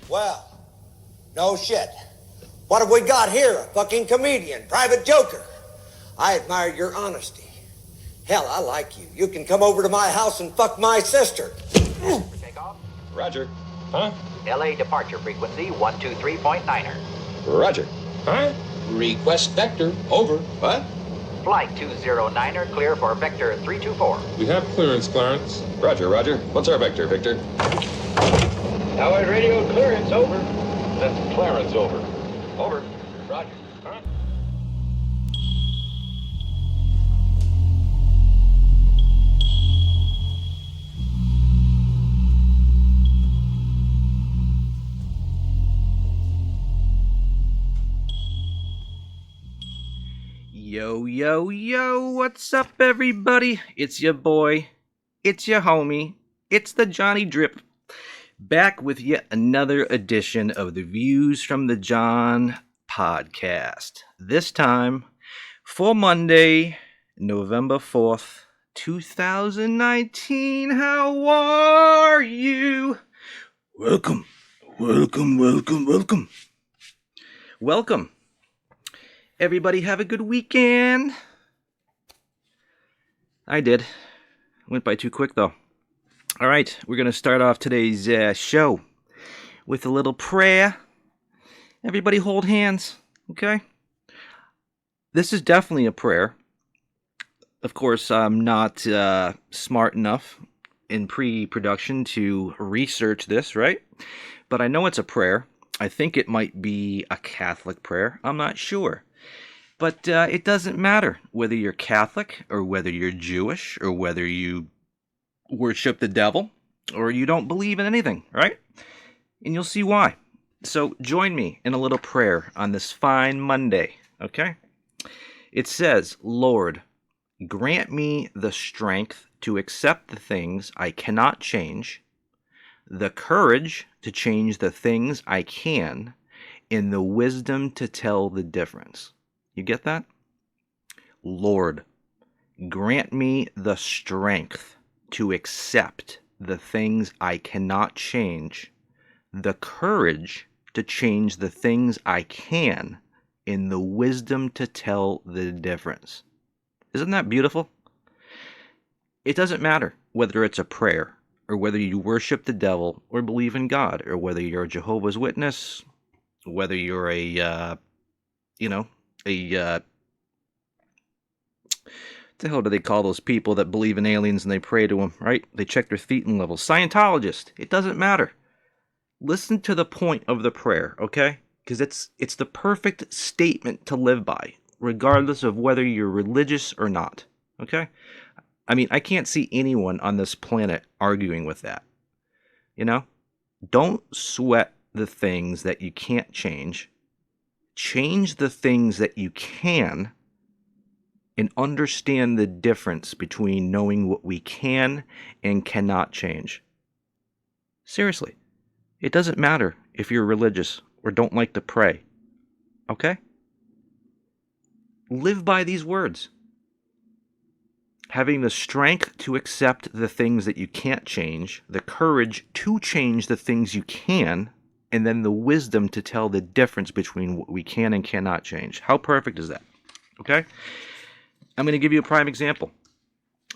Well, no shit. What have we got here? A fucking comedian, private joker. I admire your honesty. Hell, I like you. You can come over to my house and fuck my sister. Takeoff. Roger. Huh? LA departure frequency 123.9er. Roger. Huh? Request vector. Over. What? Flight 209er clear for vector 324. We have clearance, Clarence. Roger, Roger. What's our vector, Victor? Howard radio clearance, over. That's Clarence, over. Over. Roger. Huh? Yo, yo, yo, what's up, everybody? It's your boy, it's your homie, it's the Jonny Drip, back with yet another edition of the Views from the Jon podcast. This time for Monday, November 4th, 2019. How are you? Welcome. Everybody have a good weekend. I did. Went by too quick, though. All right, we're going to start off today's show with a little prayer. Everybody hold hands, okay? This is definitely a prayer. Of course, I'm not smart enough in pre-production to research this, right? But I know it's a prayer. I think it might be a Catholic prayer. I'm not sure. But it doesn't matter whether you're Catholic or whether you're Jewish or whether you worship the devil or you don't believe in anything, right? And you'll see why. So join me in a little prayer on this fine Monday, okay? It says, Lord, grant me the strength to accept the things I cannot change, the courage to change the things I can, and the wisdom to tell the difference. You get that? Lord, grant me the strength to accept the things I cannot change, the courage to change the things I can, and the wisdom to tell the difference. Isn't that beautiful? It doesn't matter whether it's a prayer or whether you worship the devil or believe in God, or whether you're a Jehovah's Witness, whether you're what the hell do they call those people that believe in aliens and they pray to them, right? They check their thetan levels. Scientologist. It doesn't matter. Listen to the point of the prayer, okay? Because it's the perfect statement to live by, regardless of whether you're religious or not, okay? I mean, I can't see anyone on this planet arguing with that, you know? Don't sweat the things that you can't change. Change the things that you can, and understand the difference between knowing what we can and cannot change. Seriously, it doesn't matter if you're religious or don't like to pray, okay? Live by these words. Having the strength to accept the things that you can't change, the courage to change the things you can, and then the wisdom to tell the difference between what we can and cannot change. How perfect is that? Okay? I'm going to give you a prime example.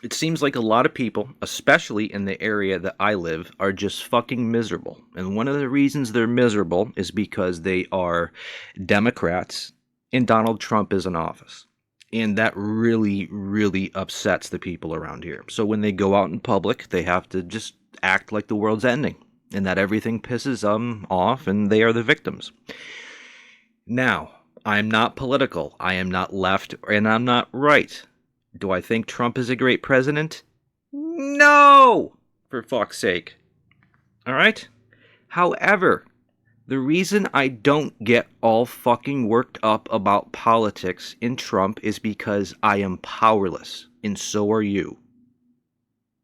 It seems like a lot of people, especially in the area that I live, are just fucking miserable. And one of the reasons they're miserable is because they are Democrats and Donald Trump is in office. And that really, really upsets the people around here. So when they go out in public, they have to just act like the world's ending, and that everything pisses them off and they are the victims. Now, I'm not political. I am not left and I'm not right. Do I think Trump is a great president? No! For fuck's sake. All right? However, the reason I don't get all fucking worked up about politics in Trump is because I am powerless, and so are you.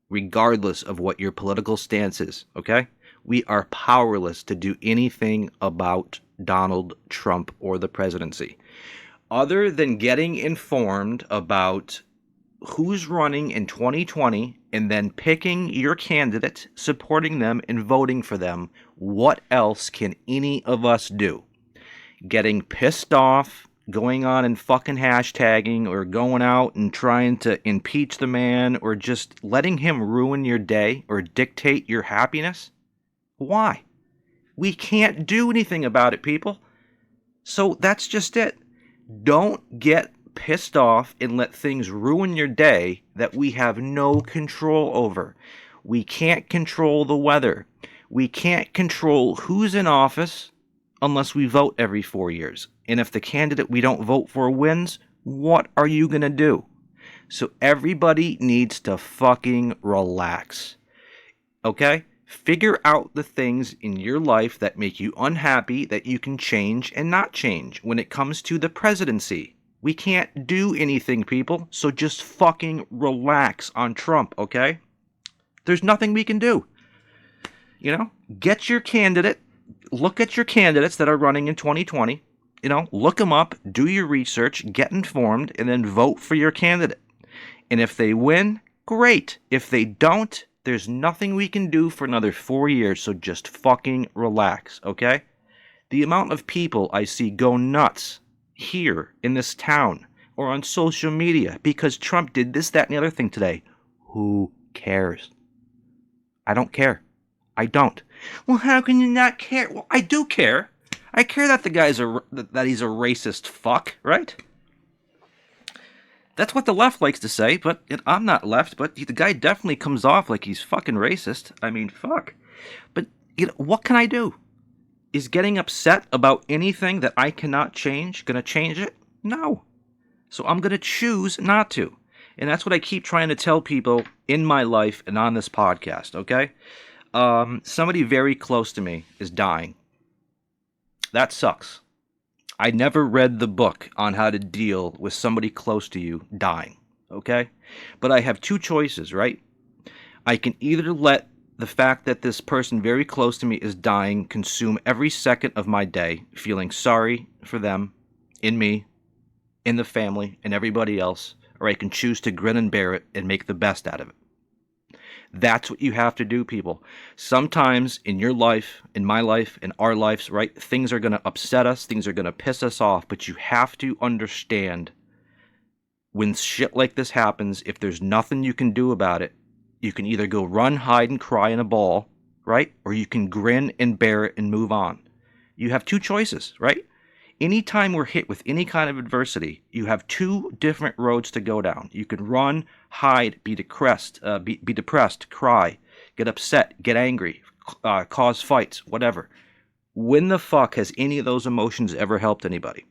Regardless of what your political stance is, okay? We are powerless to do anything about Donald Trump or the presidency, other than getting informed about who's running in 2020 and then picking your candidate, supporting them, and voting for them. What else can any of us do? Getting pissed off, going on and fucking hashtagging, or going out and trying to impeach the man, or just letting him ruin your day or dictate your happiness? Why? We can't do anything about it, people. So that's just it. Don't get pissed off and let things ruin your day that we have no control over. We can't control the weather. We can't control who's in office unless we vote every 4 years. And if the candidate we don't vote for wins, what are you going to do? So everybody needs to fucking relax. Okay? Figure out the things in your life that make you unhappy that you can change and not change. When it comes to the presidency, we can't do anything, people, so just fucking relax on Trump, okay? There's nothing we can do. You know, get your candidate, look at your candidates that are running in 2020, look them up, do your research, get informed, and then vote for your candidate. And if they win, great. If they don't, there's nothing we can do for another 4 years, so just fucking relax, okay? The amount of people I see go nuts here in this town or on social media because Trump did this, that, and the other thing today. Who cares? I don't care. I don't. Well, how can you not care? Well, I do care. I care that the guy's that he's a racist fuck, right? That's what the left likes to say, but I'm not left, but the guy definitely comes off like he's fucking racist. I mean, fuck. But what can I do? Is getting upset about anything that I cannot change going to change it? No. So I'm going to choose not to. And that's what I keep trying to tell people in my life and on this podcast, okay? Somebody very close to me is dying. That sucks. I never read the book on how to deal with somebody close to you dying, okay? But I have two choices, right? I can either let the fact that this person very close to me is dying consume every second of my day, feeling sorry for them, in me, in the family, and everybody else, or I can choose to grin and bear it and make the best out of it. That's what you have to do, people. Sometimes in your life, in my life, in our lives, right, things are going to upset us, things are going to piss us off, but you have to understand when shit like this happens, if there's nothing you can do about it, you can either go run, hide, and cry in a ball, right, or you can grin and bear it and move on. You have two choices, right? Anytime we're hit with any kind of adversity, you have two different roads to go down. You can run, hide, be depressed, cry, get upset, get angry, cause fights, whatever. When the fuck has any of those emotions ever helped anybody?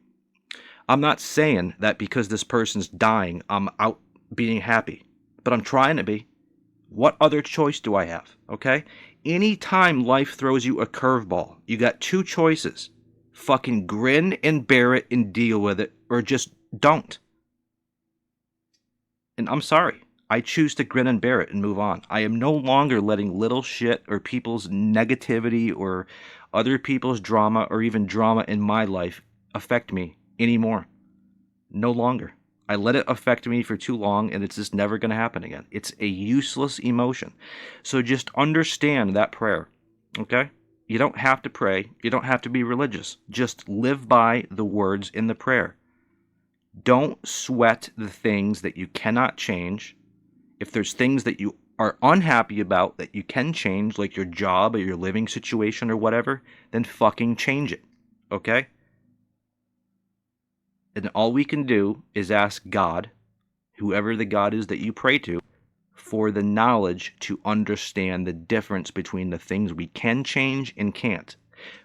I'm not saying that because this person's dying, I'm out being happy, but I'm trying to be. What other choice do I have, okay? Anytime life throws you a curveball, you got two choices. Fucking grin and bear it and deal with it, or just don't. And I'm sorry. I choose to grin and bear it and move on. I am no longer letting little shit or people's negativity or other people's drama or even drama in my life affect me anymore. No longer. I let it affect me for too long, and it's just never going to happen again. It's a useless emotion. So just understand that prayer, okay? You don't have to pray. You don't have to be religious. Just live by the words in the prayer. Don't sweat the things that you cannot change. If there's things that you are unhappy about that you can change, like your job or your living situation or whatever, then fucking change it, okay? And all we can do is ask God, whoever the God is that you pray to, for the knowledge to understand the difference between the things we can change and can't.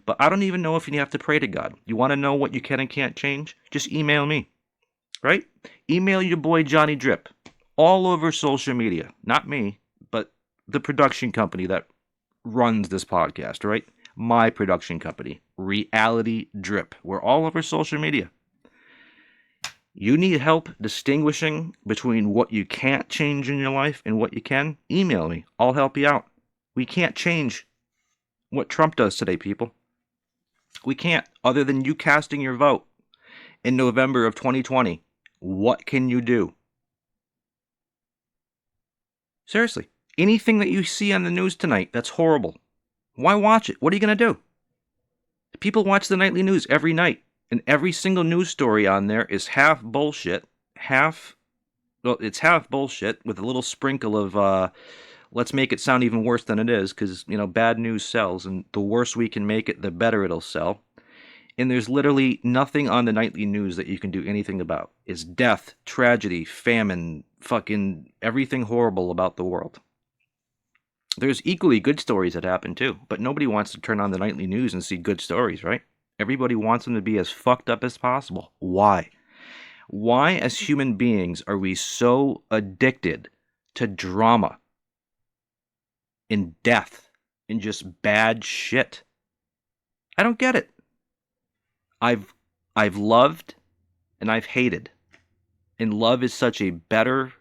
But I don't even know if you have to pray to God. You want to know what you can and can't change? Just email me, right? Email your boy Jonny Drip all over social media. Not me, but the production company that runs this podcast, right? My production company, Reality Drip. We're all over social media. You need help distinguishing between what you can't change in your life and what you can? Email me. I'll help you out. We can't change what Trump does today, people. We can't, other than you casting your vote in November of 2020. What can you do? Seriously. Anything that you see on the news tonight that's horrible, why watch it? What are you going to do? People watch the nightly news every night, and every single news story on there is half bullshit, it's half bullshit with a little sprinkle of, let's make it sound even worse than it is, because, bad news sells, and the worse we can make it, the better it'll sell. And there's literally nothing on the nightly news that you can do anything about. It's death, tragedy, famine, fucking everything horrible about the world. There's equally good stories that happen too, but nobody wants to turn on the nightly news and see good stories, right? Everybody wants them to be as fucked up as possible. Why? Why, as human beings, are we so addicted to drama and death and just bad shit? I don't get it. I've loved and I've hated. And love is such a better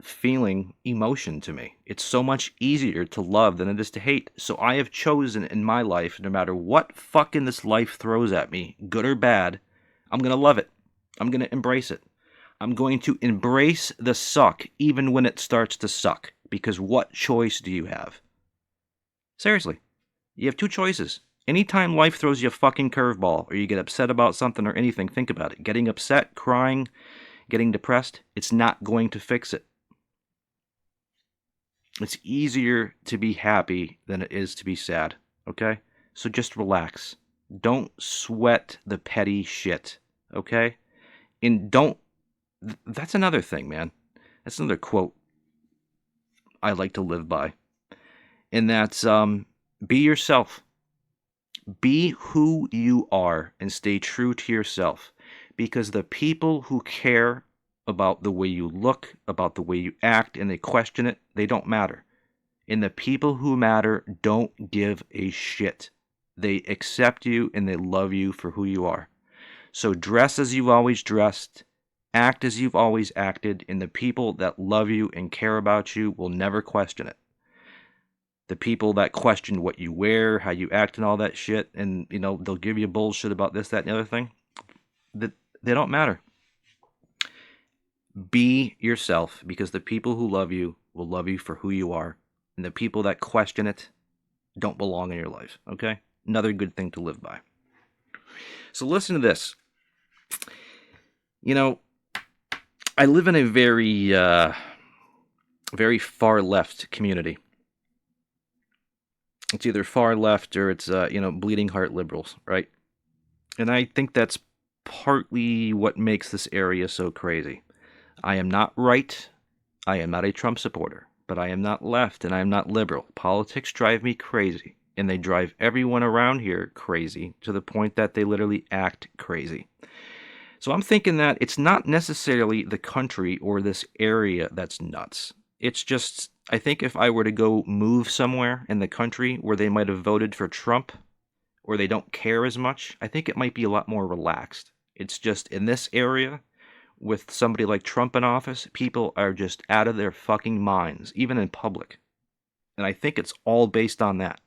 feeling emotion to me. It's so much easier to love than it is to hate. So I have chosen in my life, no matter what fucking this life throws at me, good or bad, I'm going to love it. I'm going to embrace it. I'm going to embrace the suck even when it starts to suck. Because what choice do you have? Seriously, you have two choices. Anytime life throws you a fucking curveball, or you get upset about something or anything, think about it. Getting upset, crying, getting depressed, it's not going to fix it. It's easier to be happy than it is to be sad, okay? So just relax. Don't sweat the petty shit, okay? And that's another thing, man. That's another quote I like to live by. And that's, be yourself. Be who you are and stay true to yourself. Because the people who care about the way you look, about the way you act, and they question it, they don't matter. And the people who matter don't give a shit. They accept you and they love you for who you are. So dress as you've always dressed, act as you've always acted, and the people that love you and care about you will never question it. The people that question what you wear, how you act, and all that shit, and they'll give you bullshit about this, that, and the other thing, they don't matter. Be yourself, because the people who love you will love you for who you are, and the people that question it don't belong in your life, okay? Another good thing to live by. So listen to this. I live in a very, very far left community. It's either far left or it's, bleeding heart liberals, right? And I think that's partly what makes this area so crazy. I am not right. I am not a Trump supporter. But I am not left and I am not liberal. Politics drive me crazy. And they drive everyone around here crazy to the point that they literally act crazy. So I'm thinking that it's not necessarily the country or this area that's nuts. It's just, I think if I were to go move somewhere in the country where they might have voted for Trump, or they don't care as much, I think it might be a lot more relaxed. It's just in this area, with somebody like Trump in office, people are just out of their fucking minds, even in public. And I think it's all based on that.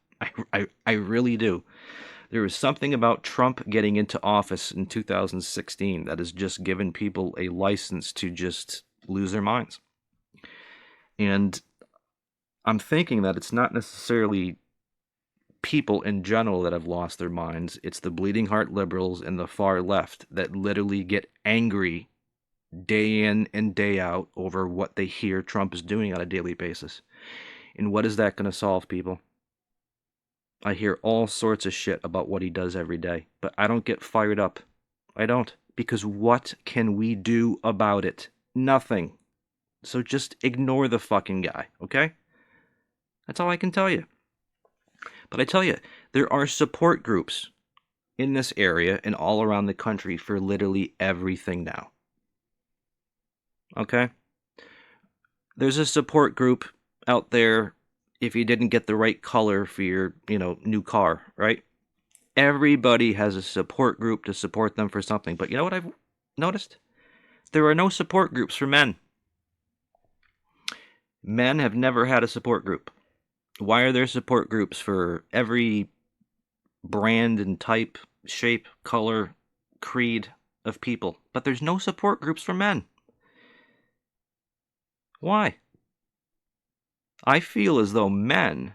I really do. There is something about Trump getting into office in 2016 that has just given people a license to just lose their minds. And I'm thinking that it's not necessarily people in general that have lost their minds. It's the bleeding heart liberals and the far left that literally get angry day in and day out over what they hear Trump is doing on a daily basis. And what is that going to solve, people? I hear all sorts of shit about what he does every day, but I don't get fired up. I don't. Because what can we do about it? Nothing. So just ignore the fucking guy, okay? That's all I can tell you. But I tell you, there are support groups in this area and all around the country for literally everything now. Okay? There's a support group out there if you didn't get the right color for your, new car, right? Everybody has a support group to support them for something. But you know what I've noticed? There are no support groups for men. Men have never had a support group. Why are there support groups for every brand and type, shape, color, creed of people? But there's no support groups for men. Why? I feel as though men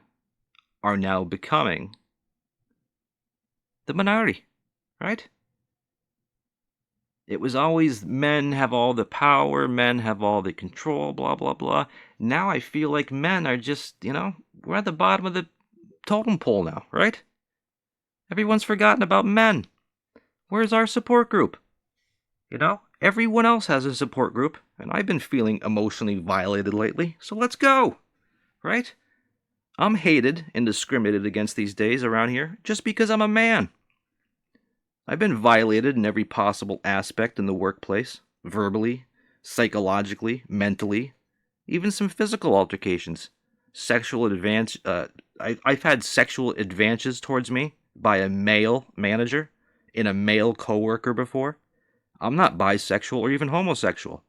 are now becoming the minority, right? It was always men have all the power, men have all the control, blah, blah, blah. Now I feel like men are just, we're at the bottom of the totem pole now, right? Everyone's forgotten about men. Where's our support group? Everyone else has a support group, and I've been feeling emotionally violated lately, so let's go, right? I'm hated and discriminated against these days around here just because I'm a man. I've been violated in every possible aspect in the workplace, verbally, psychologically, mentally, even some physical altercations. I've had sexual advances towards me by a male manager and a male coworker before. I'm not bisexual or even homosexual.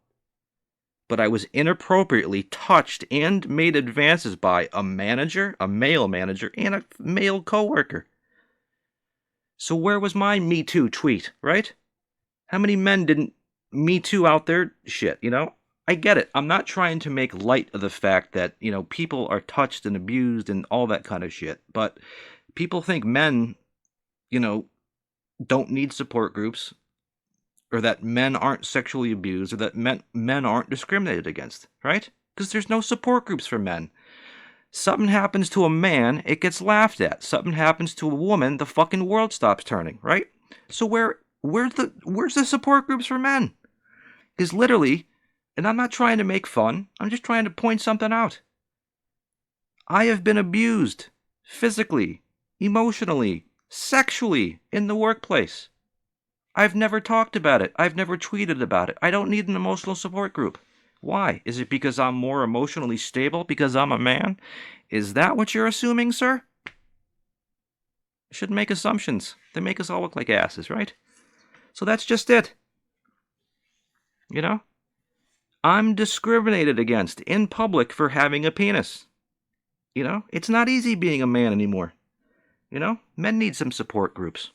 But I was inappropriately touched and made advances by a manager, a male manager, and a male coworker. So where was my Me Too tweet, right? How many men didn't Me Too out there shit, I get it. I'm not trying to make light of the fact that, people are touched and abused and all that kind of shit. But people think men, don't need support groups, or that men aren't sexually abused, or that men aren't discriminated against, right? Because there's no support groups for men. Something happens to a man, it gets laughed at. Something happens to a woman, the fucking world stops turning, right? So where's the support groups for men? Because literally, and I'm not trying to make fun, I'm just trying to point something out. I have been abused physically, emotionally, sexually in the workplace. I've never talked about it. I've never tweeted about it. I don't need an emotional support group. Why? Is it because I'm more emotionally stable because I'm a man? Is that what you're assuming, sir? Shouldn't make assumptions. They make us all look like asses, right? So that's just it. I'm discriminated against in public for having a penis. It's not easy being a man anymore. Men need some support groups.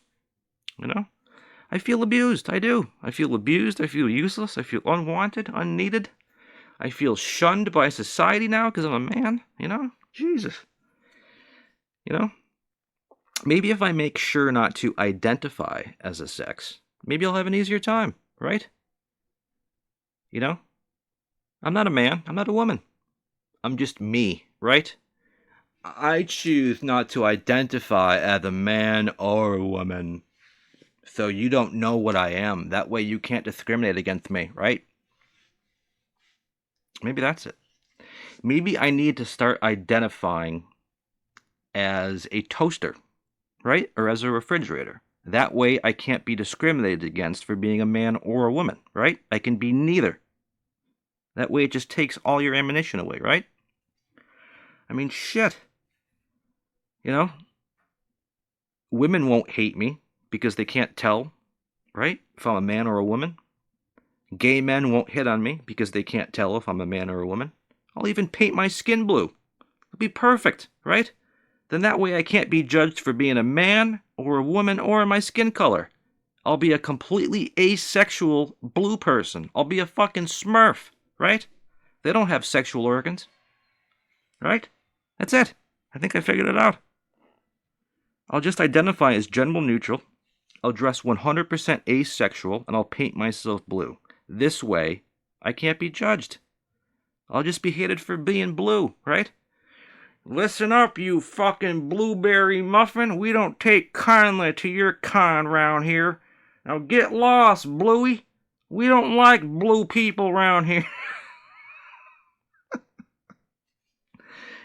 I feel abused. I do. I feel abused. I feel useless. I feel unwanted, unneeded. I feel shunned by society now because I'm a man. Jesus. Maybe if I make sure not to identify as a sex, maybe I'll have an easier time, right? I'm not a man. I'm not a woman. I'm just me, right? I choose not to identify as a man or a woman. So you don't know what I am. That way you can't discriminate against me, right? Maybe that's it. Maybe I need to start identifying as a toaster, right? Or as a refrigerator. That way I can't be discriminated against for being a man or a woman, right? I can be neither. That way it just takes all your ammunition away, right? I mean, shit. Women won't hate me because they can't tell, right, if I'm a man or a woman. Gay men won't hit on me because they can't tell if I'm a man or a woman. I'll even paint my skin blue. It'll be perfect, right? Then that way I can't be judged for being a man or a woman or my skin color. I'll be a completely asexual blue person. I'll be a fucking smurf, right? They don't have sexual organs, right? That's it. I think I figured it out. I'll just identify as gender neutral. I'll dress 100% asexual, and I'll paint myself blue. This way, I can't be judged. I'll just be hated for being blue, right? Listen up, you fucking blueberry muffin. We don't take kindly to your kind round here. Now get lost, Bluey. We don't like blue people round here.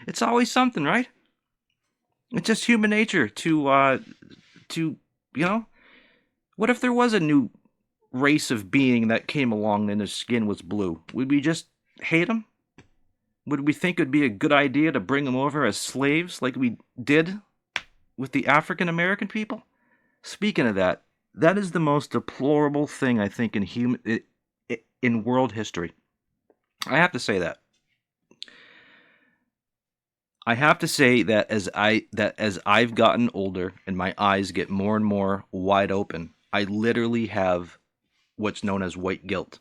It's always something, right? It's just human nature to, what if there was a new race of being that came along and his skin was blue? Would we just hate him? Would we think it would be a good idea to bring them over as slaves like we did with the African American people? Speaking of that, that is the most deplorable thing I think in world history. I have to say that. I have to say that as I've gotten older and my eyes get more and more wide open, I literally have what's known as white guilt.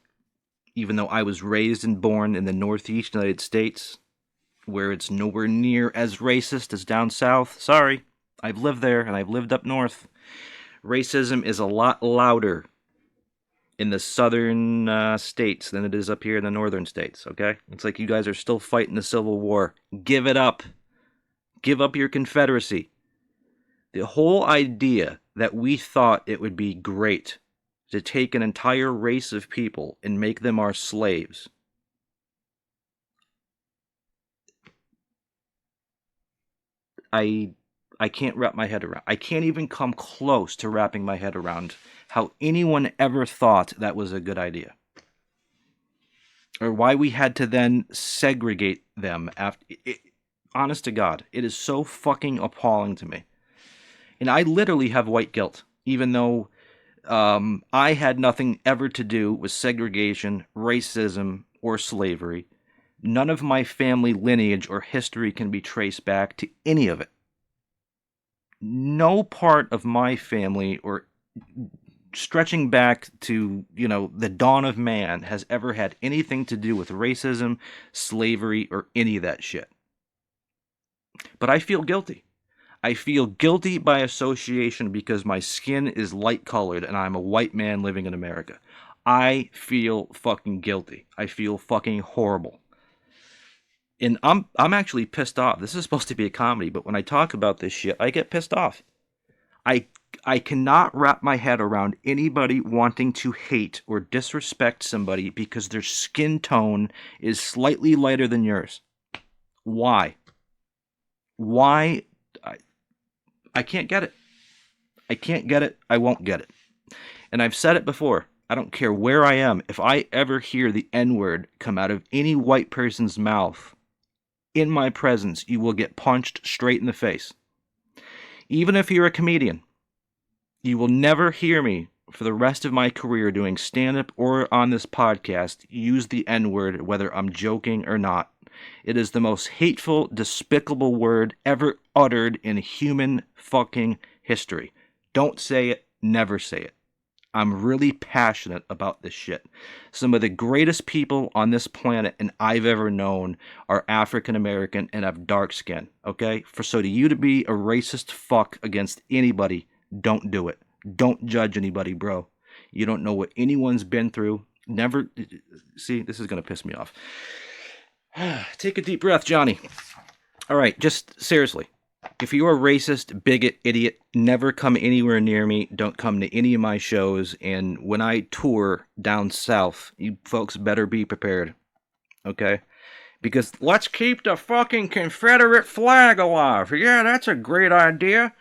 Even though I was raised and born in the Northeast United States, where it's nowhere near as racist as down south. Sorry, I've lived there and I've lived up north. Racism is a lot louder in the southern states than it is up here in the northern states, okay? It's like you guys are still fighting the Civil War. Give it up. Give up your Confederacy. The whole idea that we thought it would be great to take an entire race of people and make them our slaves. I can't wrap my head around. I can't even come close to wrapping my head around how anyone ever thought that was a good idea. Or why we had to then segregate them after. Honest to God, it is so fucking appalling to me. And I literally have white guilt, even though I had nothing ever to do with segregation, racism, or slavery. None of my family lineage or history can be traced back to any of it. No part of my family, or stretching back to, the dawn of man, has ever had anything to do with racism, slavery, or any of that shit. But I feel guilty. I feel guilty by association because my skin is light-colored and I'm a white man living in America. I feel fucking guilty. I feel fucking horrible. And I'm actually pissed off. This is supposed to be a comedy, but when I talk about this shit, I get pissed off. I cannot wrap my head around anybody wanting to hate or disrespect somebody because their skin tone is slightly lighter than yours. Why? Why? I can't get it. I can't get it. I won't get it. And I've said it before. I don't care where I am. If I ever hear the N-word come out of any white person's mouth in my presence, you will get punched straight in the face. Even if you're a comedian, you will never hear me for the rest of my career doing stand-up or on this podcast use the N-word, whether I'm joking or not. It is the most hateful, despicable word ever uttered in human fucking history. Don't say it, never say it. I'm really passionate about this shit. Some of the greatest people on this planet and I've ever known are African American and have dark skin, okay? So to you to be a racist fuck against anybody, don't do it. Don't judge anybody, bro. You don't know what anyone's been through. Never. See, this is going to piss me off. Take a deep breath, Johnny. All right, just seriously. If you're a racist, bigot, idiot, never come anywhere near me. Don't come to any of my shows. And when I tour down south, you folks better be prepared. Okay? Because let's keep the fucking Confederate flag alive. Yeah, that's a great idea.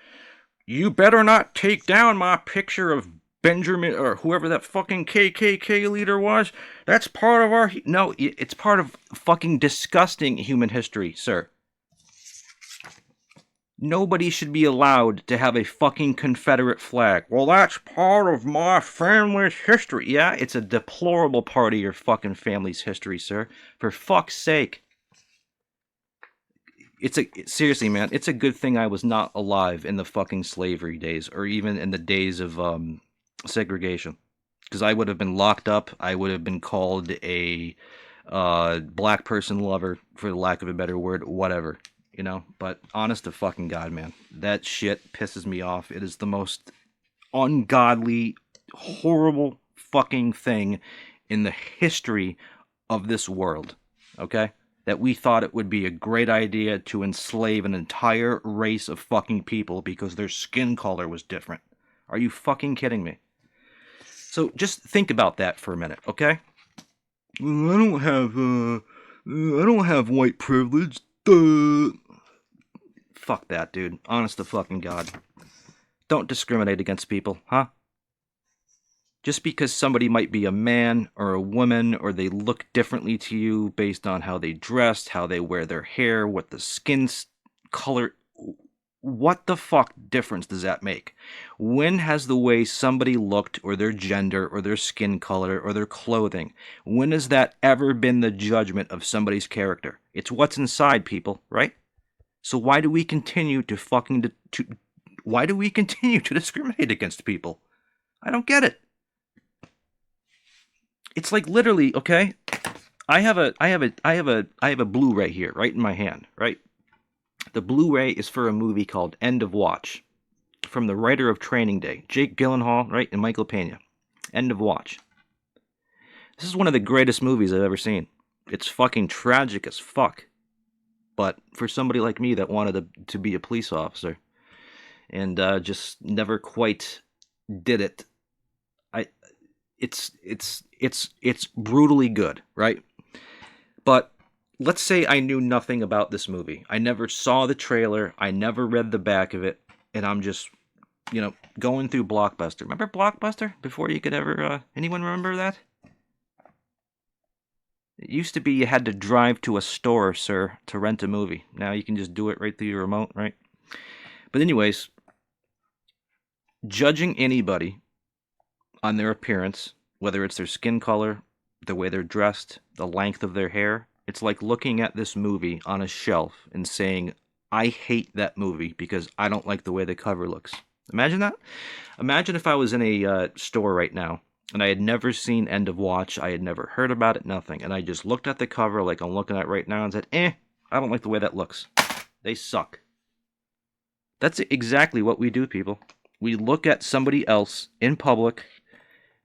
You better not take down my picture of Benjamin, or whoever that fucking KKK leader was. That's part of our... No, it's part of fucking disgusting human history, sir. Nobody should be allowed to have a fucking Confederate flag. Well, that's part of my family's history. Yeah, it's a deplorable part of your fucking family's history, sir. For fuck's sake. Seriously, man, it's a good thing I was not alive in the fucking slavery days, or even in the days of segregation. Because I would have been locked up. I would have been called a black person lover, for the lack of a better word, whatever. But honest to fucking God, man, that shit pisses me off. It is the most ungodly, horrible fucking thing in the history of this world, okay? That we thought it would be a great idea to enslave an entire race of fucking people because their skin color was different. Are you fucking kidding me? So just think about that for a minute, okay? I don't have white privilege. Duh. Fuck that, dude. Honest to fucking God. Don't discriminate against people, huh? Just because somebody might be a man or a woman, or they look differently to you based on how they dress, how they wear their hair, what the skin color... What the fuck difference does that make? When has the way somebody looked, or their gender, or their skin color, or their clothing, when has that ever been the judgment of somebody's character? It's what's inside, people, right? So why do we continue to why do we continue to discriminate against people? I don't get it. It's like literally, okay? I have a Blu-ray here, right in my hand, right? The Blu-ray is for a movie called End of Watch, from the writer of Training Day, Jake Gyllenhaal, right, and Michael Pena. End of Watch. This is one of the greatest movies I've ever seen. It's fucking tragic as fuck. But for somebody like me that wanted to be a police officer and just never quite did it, it's brutally good, right? But let's say I knew nothing about this movie. I never saw the trailer. I never read the back of it, and I'm just, going through Blockbuster. Remember Blockbuster? Before you could ever, anyone remember that? It used to be you had to drive to a store, sir, to rent a movie. Now you can just do it right through your remote, right? But anyways, judging anybody on their appearance, whether it's their skin color, the way they're dressed, the length of their hair, it's like looking at this movie on a shelf and saying, I hate that movie because I don't like the way the cover looks. Imagine that. Imagine if I was in a store right now and I had never seen End of Watch, I had never heard about it, nothing, and I just looked at the cover like I'm looking at right now and said, I don't like the way that looks. They suck. That's exactly what we do, people. We look at somebody else in public,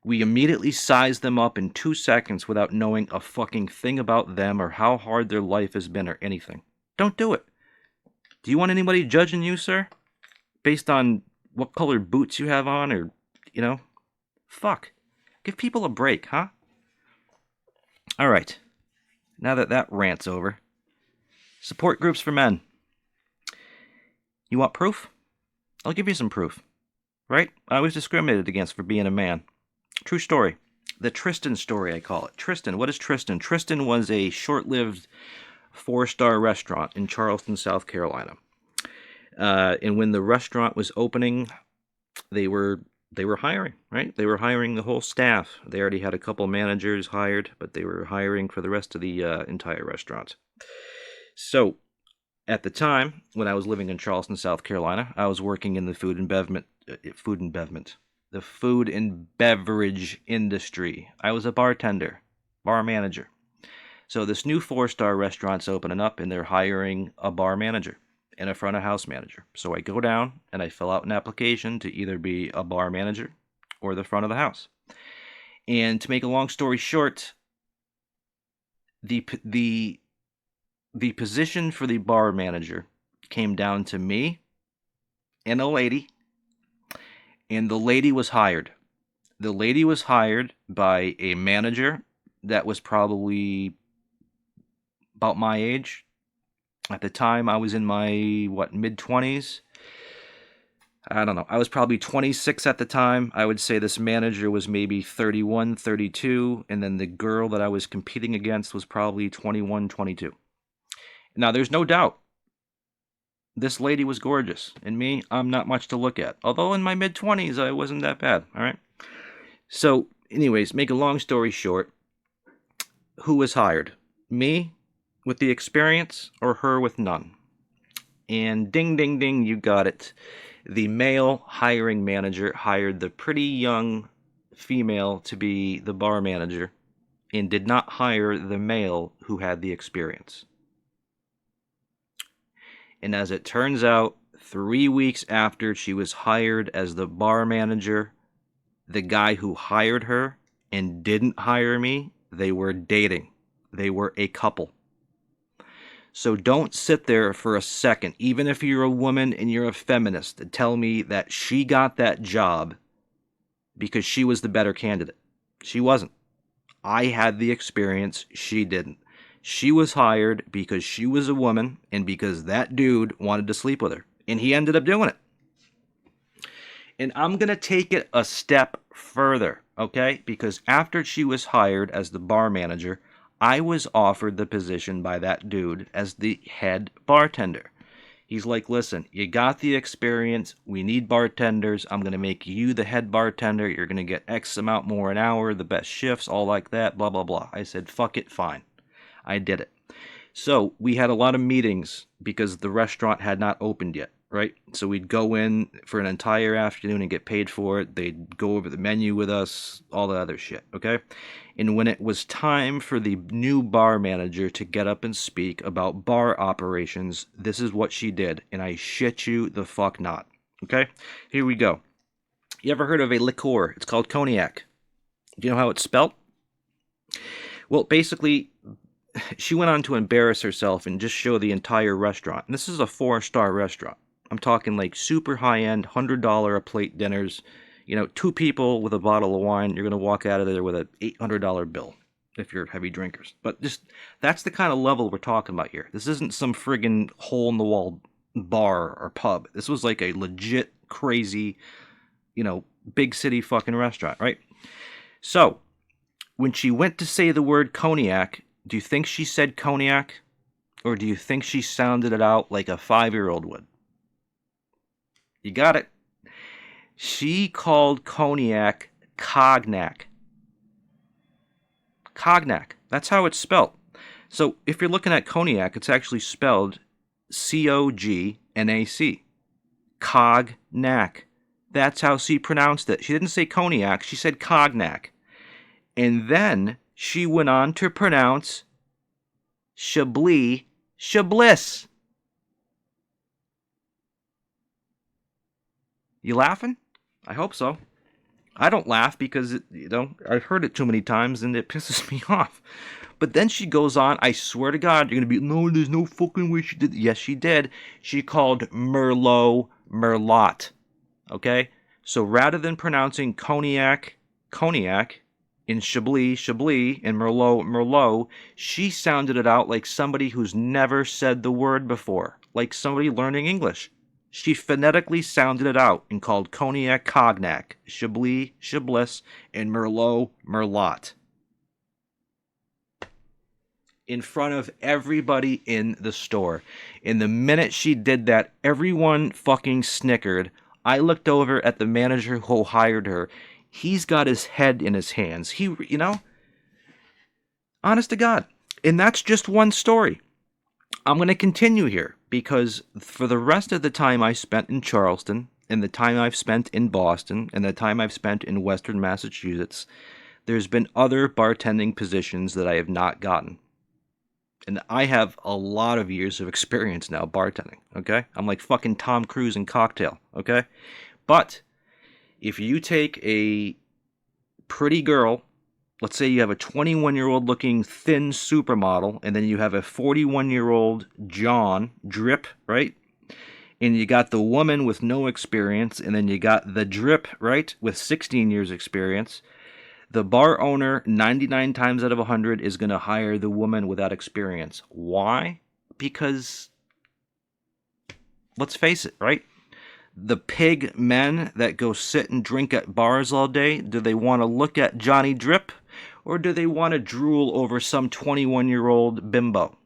we immediately size them up in 2 seconds without knowing a fucking thing about them or how hard their life has been or anything. Don't do it. Do you want anybody judging you, sir? Based on what color boots you have on or, Fuck. Give people a break, huh? Alright. Now that rant's over. Support groups for men. You want proof? I'll give you some proof. Right? I was discriminated against for being a man. True story. The Tristan story, I call it. Tristan. What is Tristan? Tristan was a short-lived 4-star restaurant in Charleston, South Carolina. And when the restaurant was opening, they were hiring, right? They were hiring the whole staff. They already had a couple managers hired, but they were hiring for the rest of the entire restaurant. So, at the time, when I was living in Charleston, South Carolina, I was working in the food and beverage industry. I was a bartender, bar manager. So this new 4-star restaurant's opening up, and they're hiring a bar manager and a front of house manager. So I go down and I fill out an application to either be a bar manager or the front of the house. And to make a long story short, the position for the bar manager came down to me and a lady, and the lady was hired. The lady was hired by a manager that was probably about my age. At the time, I was in my, mid-20s? I don't know. I was probably 26 at the time. I would say this manager was maybe 31, 32, and then the girl that I was competing against was probably 21, 22. Now, there's no doubt this lady was gorgeous, and me, I'm not much to look at. Although in my mid-20s, I wasn't that bad, all right? So, anyways, make a long story short, who was hired? Me, with the experience, or her with none? And ding, ding, ding, you got it. The male hiring manager hired the pretty young female to be the bar manager and did not hire the male who had the experience. And as it turns out, 3 weeks after she was hired as the bar manager, the guy who hired her and didn't hire me, they were dating. They were a couple. So don't sit there for a second, even if you're a woman and you're a feminist, and tell me that she got that job because she was the better candidate. She wasn't. I had the experience, she didn't. She was hired because she was a woman and because that dude wanted to sleep with her. And he ended up doing it. And I'm going to take it a step further, okay? Because after she was hired as the bar manager, I was offered the position by that dude as the head bartender. He's like, listen, you got the experience. We need bartenders. I'm going to make you the head bartender. You're going to get X amount more an hour, the best shifts, all like that, blah, blah, blah. I said, fuck it, fine. I did it. So we had a lot of meetings because the restaurant had not opened yet. right? So we'd go in for an entire afternoon and get paid for it. They'd go over the menu with us, all the other shit, okay? And when it was time for the new bar manager to get up and speak about bar operations, this is what she did, and I shit you the fuck not, okay? Here we go. You ever heard of a liqueur? It's called cognac. Do you know how it's spelt? Well, basically, she went on to embarrass herself and just show the entire restaurant. And this is a 4-star restaurant. I'm talking like super high-end, $100 a plate dinners. You know, 2 people with a bottle of wine, you're going to walk out of there with an $800 bill if you're heavy drinkers. But just, that's the kind of level we're talking about here. This isn't some friggin' hole-in-the-wall bar or pub. This was like a legit, crazy, you know, big city fucking restaurant, right? So, when she went to say the word cognac, do you think she said cognac? Or do you think she sounded it out like a 5-year-old would? You got it. She called cognac cognac. Cognac. That's how it's spelled. So if you're looking at cognac, it's actually spelled C-O-G-N-A-C. Cognac. That's how she pronounced it. She didn't say cognac, she said cognac. And then she went on to pronounce Chablis, Chablis. You laughing? I hope so. I don't laugh because, I've heard it too many times and it pisses me off. But then she goes on, I swear to God, you're going to be, no, there's no fucking way she did. Yes, she did. She called Merlot, Merlot. Okay? So rather than pronouncing cognac, cognac, in Chablis, Chablis, and Merlot, Merlot, she sounded it out like somebody who's never said the word before, like somebody learning English. She phonetically sounded it out and called cognac, cognac, Chablis, Chablis, and Merlot, Merlot. In front of everybody in the store. And the minute she did that, everyone fucking snickered. I looked over at the manager who hired her. He's got his head in his hands. Honest to God. And that's just one story. I'm going to continue here because for the rest of the time I spent in Charleston, and the time I've spent in Boston, and the time I've spent in Western Massachusetts, there's been other bartending positions that I have not gotten. And I have a lot of years of experience now bartending, okay? I'm like fucking Tom Cruise in Cocktail, okay? But if you take a pretty girl, let's say you have a 21-year-old looking thin supermodel, and then you have a 41-year-old Jonny Drip, right? And you got the woman with no experience, and then you got the Drip, right, with 16 years experience. The bar owner, 99 times out of 100, is going to hire the woman without experience. Why? Because, let's face it, right? The pig men that go sit and drink at bars all day, do they want to look at Jonny Drip, or do they want to drool over some 21-year-old bimbo?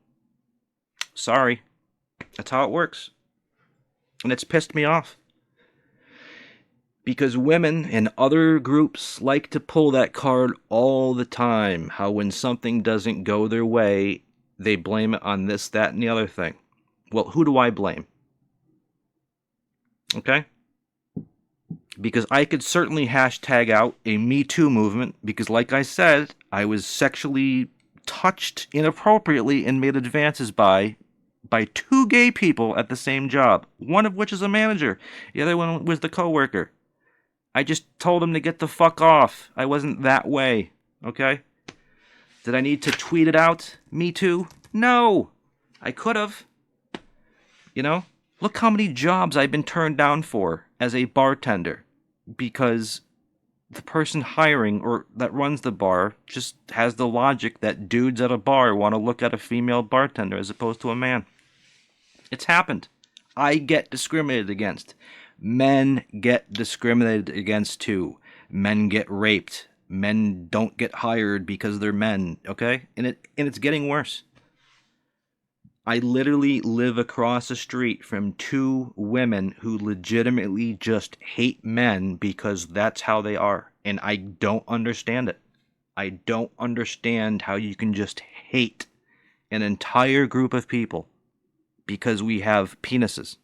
Sorry. That's how it works. And it's pissed me off. Because women and other groups like to pull that card all the time. How when something doesn't go their way, they blame it on this, that, and the other thing. Well, who do I blame? Okay? Because I could certainly hashtag out a Me Too movement, because like I said, I was sexually touched inappropriately and made advances by 2 gay people at the same job. One of which is a manager. The other one was the coworker. I just told him to get the fuck off. I wasn't that way. Okay? Did I need to tweet it out? Me too? No! I could have. You know? Look how many jobs I've been turned down for as a bartender. Because the person hiring or that runs the bar just has the logic that dudes at a bar want to look at a female bartender as opposed to a man. It's happened. I get discriminated against. Men get discriminated against too. Men get raped. Men don't get hired because they're men, okay? And it's getting worse. I literally live across the street from 2 women who legitimately just hate men because that's how they are. And I don't understand it. I don't understand how you can just hate an entire group of people because we have penises.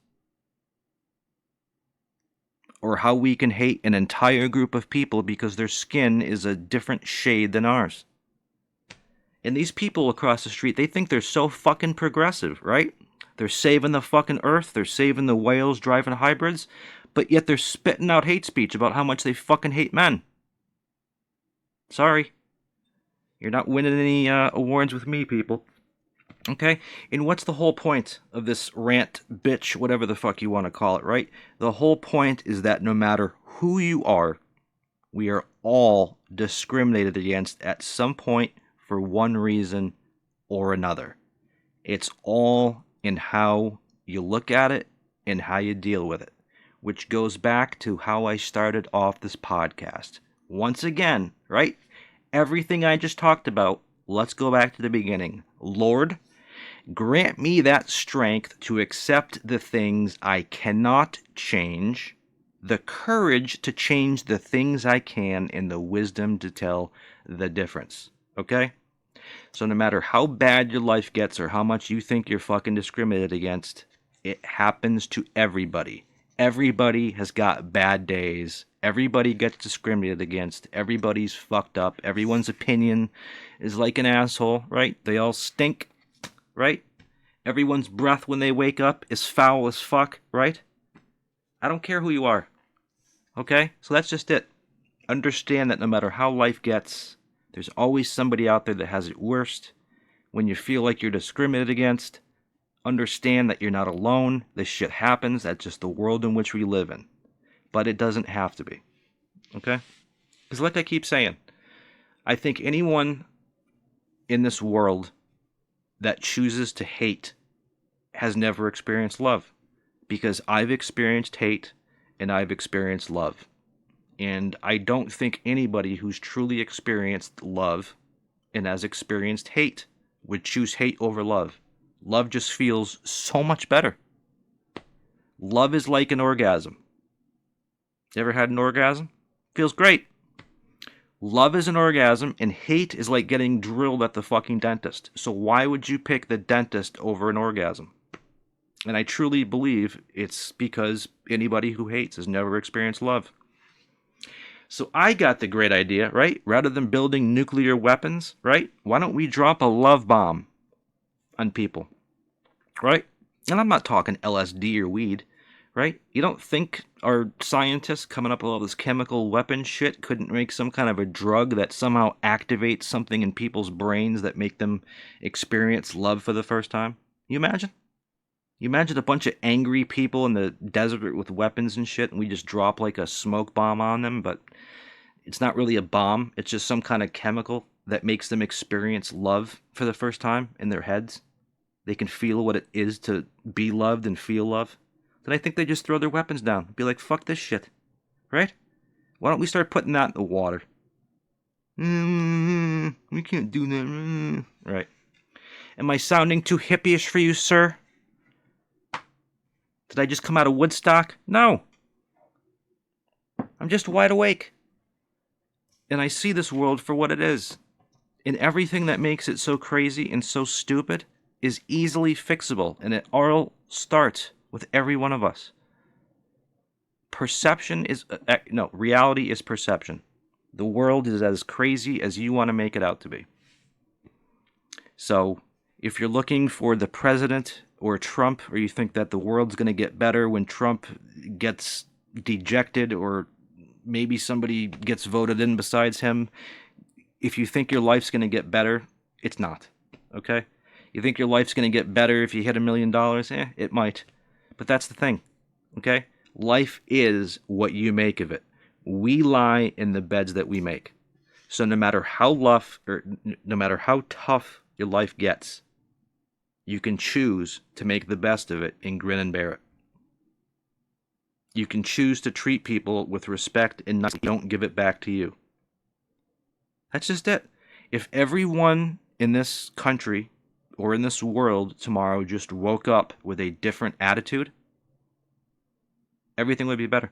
or how we can hate an entire group of people because their skin is a different shade than ours. And these people across the street, they think they're so fucking progressive, right? They're saving the fucking earth, they're saving the whales driving hybrids, but yet they're spitting out hate speech about how much they fucking hate men. Sorry. You're not winning any awards with me, people. Okay? And what's the whole point of this rant, bitch, whatever the fuck you want to call it, right? The whole point is that no matter who you are, we are all discriminated against at some point for one reason or another. It's all in how you look at it and how you deal with it, which goes back to how I started off this podcast. Once again, right? Everything I just talked about, let's go back to the beginning. Lord, grant me that strength to accept the things I cannot change, the courage to change the things I can, and the wisdom to tell the difference. Okay? So no matter how bad your life gets or how much you think you're fucking discriminated against, it happens to everybody. Everybody has got bad days. Everybody gets discriminated against. Everybody's fucked up. Everyone's opinion is like an asshole, right? They all stink, right? Everyone's breath when they wake up is foul as fuck, right? I don't care who you are. Okay? So that's just it. Understand that no matter how life gets, there's always somebody out there that has it worst. When you feel like you're discriminated against, understand that you're not alone. This shit happens. That's just the world in which we live in. But it doesn't have to be. Okay? Because like I keep saying, I think anyone in this world that chooses to hate has never experienced love. Because I've experienced hate and I've experienced love. And I don't think anybody who's truly experienced love and has experienced hate would choose hate over love. Love just feels so much better. Love is like an orgasm. You ever had an orgasm? Feels great. Love is an orgasm, and hate is like getting drilled at the fucking dentist. So why would you pick the dentist over an orgasm? And I truly believe it's because anybody who hates has never experienced love. So I got the great idea, right? Rather than building nuclear weapons, right? Why don't we drop a love bomb on people, right? And I'm not talking LSD or weed, right? You don't think our scientists coming up with all this chemical weapon shit couldn't make some kind of a drug that somehow activates something in people's brains that make them experience love for the first time? You imagine? You imagine a bunch of angry people in the desert with weapons and shit, and we just drop like a smoke bomb on them, but it's not really a bomb. It's just some kind of chemical that makes them experience love for the first time in their heads. They can feel what it is to be loved and feel love. Then I think they just throw their weapons down. Be like, fuck this shit. Right? Why don't we start putting that in the water? We can't do that. Right. Am I sounding too hippie-ish for you, sir? Did I just come out of Woodstock? No. I'm just wide awake. And I see this world for what it is. And everything that makes it so crazy and so stupid is easily fixable. And it all starts with every one of us. Perception is... reality is perception. The world is as crazy as you want to make it out to be. So, if you're looking for the president or Trump, or you think that the world's going to get better when Trump gets dejected, or maybe somebody gets voted in besides him, if you think your life's going to get better, it's not. Okay? You think your life's going to get better if you hit $1 million? It might. But that's the thing. Okay? Life is what you make of it. We lie in the beds that we make. So no matter how tough your life gets, you can choose to make the best of it and grin and bear it. You can choose to treat people with respect and not don't give it back to you. That's just it. If everyone in this country or in this world tomorrow just woke up with a different attitude, everything would be better.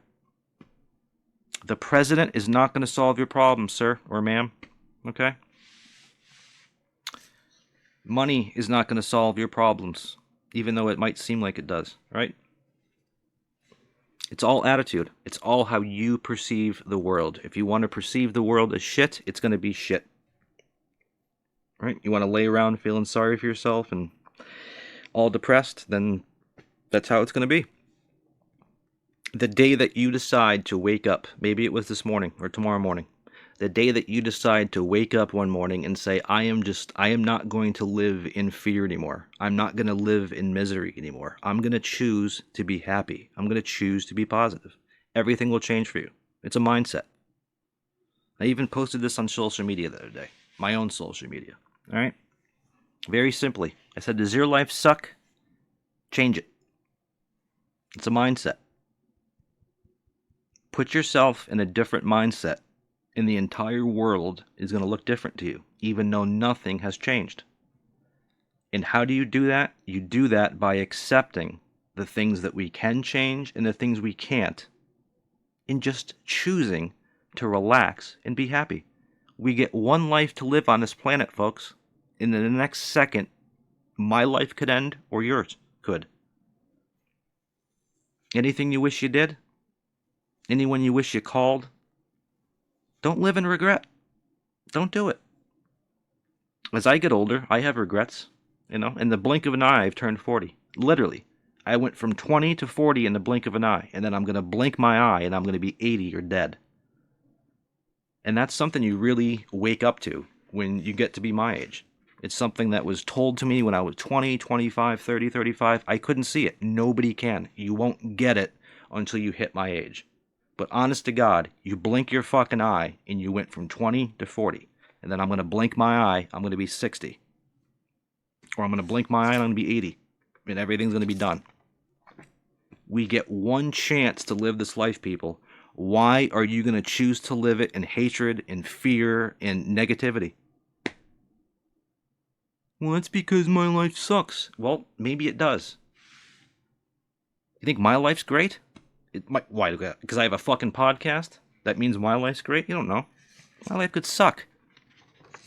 The president is not going to solve your problems, sir or ma'am. Okay? Money is not going to solve your problems, even though it might seem like it does, right? It's all attitude. It's all how you perceive the world. If you want to perceive the world as shit, it's going to be shit. Right? You want to lay around feeling sorry for yourself and all depressed, then that's how it's going to be. The day that you decide to wake up, maybe it was this morning or tomorrow morning, the day that you decide to wake up one morning and say, I am not going to live in fear anymore. I'm not going to live in misery anymore. I'm going to choose to be happy. I'm going to choose to be positive. Everything will change for you. It's a mindset. I even posted this on social media the other day, my own social media. All right? Very simply, I said, does your life suck? Change it. It's a mindset. Put yourself in a different mindset, and the entire world is going to look different to you, even though nothing has changed. And how do you do that? You do that by accepting the things that we can change and the things we can't, and just choosing to relax and be happy. We get one life to live on this planet, folks. In the next second, my life could end or yours could. Anything you wish you did? Anyone you wish you called? Don't live in regret. Don't do it. As I get older, I have regrets. In the blink of an eye, I've turned 40. Literally. I went from 20 to 40 in the blink of an eye, and then I'm going to blink my eye, and I'm going to be 80 or dead. And that's something you really wake up to when you get to be my age. It's something that was told to me when I was 20, 25, 30, 35. I couldn't see it. Nobody can. You won't get it until you hit my age. But honest to God, you blink your fucking eye and you went from 20 to 40. And then I'm going to blink my eye, I'm going to be 60. Or I'm going to blink my eye and I'm going to be 80. And everything's going to be done. We get one chance to live this life, people. Why are you going to choose to live it in hatred, in fear, in negativity? Well, that's because my life sucks. Well, maybe it does. You think my life's great? Why? Because I have a fucking podcast? That means my life's great? You don't know. My life could suck.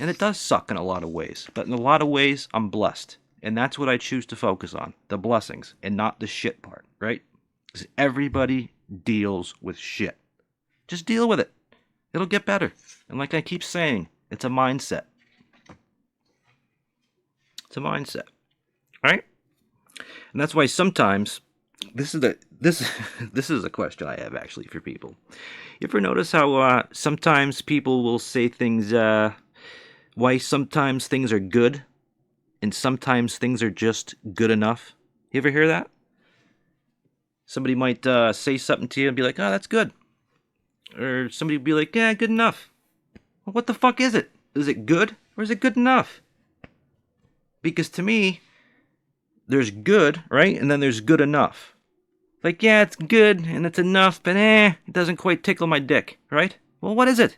And it does suck in a lot of ways. But in a lot of ways, I'm blessed. And that's what I choose to focus on. The blessings. And not the shit part, right? Because everybody deals with shit. Just deal with it. It'll get better. And like I keep saying, it's a mindset. It's a mindset. Right? And that's why sometimes... This is a question I have actually for people. You ever notice how sometimes people will say things, why sometimes things are good and sometimes things are just good enough? You ever hear that? Somebody might say something to you and be like, oh, that's good. Or somebody would be like, yeah, good enough. Well, what the fuck is it? Is it good or is it good enough? Because to me, there's good, right? And then there's good enough. Like, yeah, it's good and it's enough, but it doesn't quite tickle my dick, right? Well, what is it?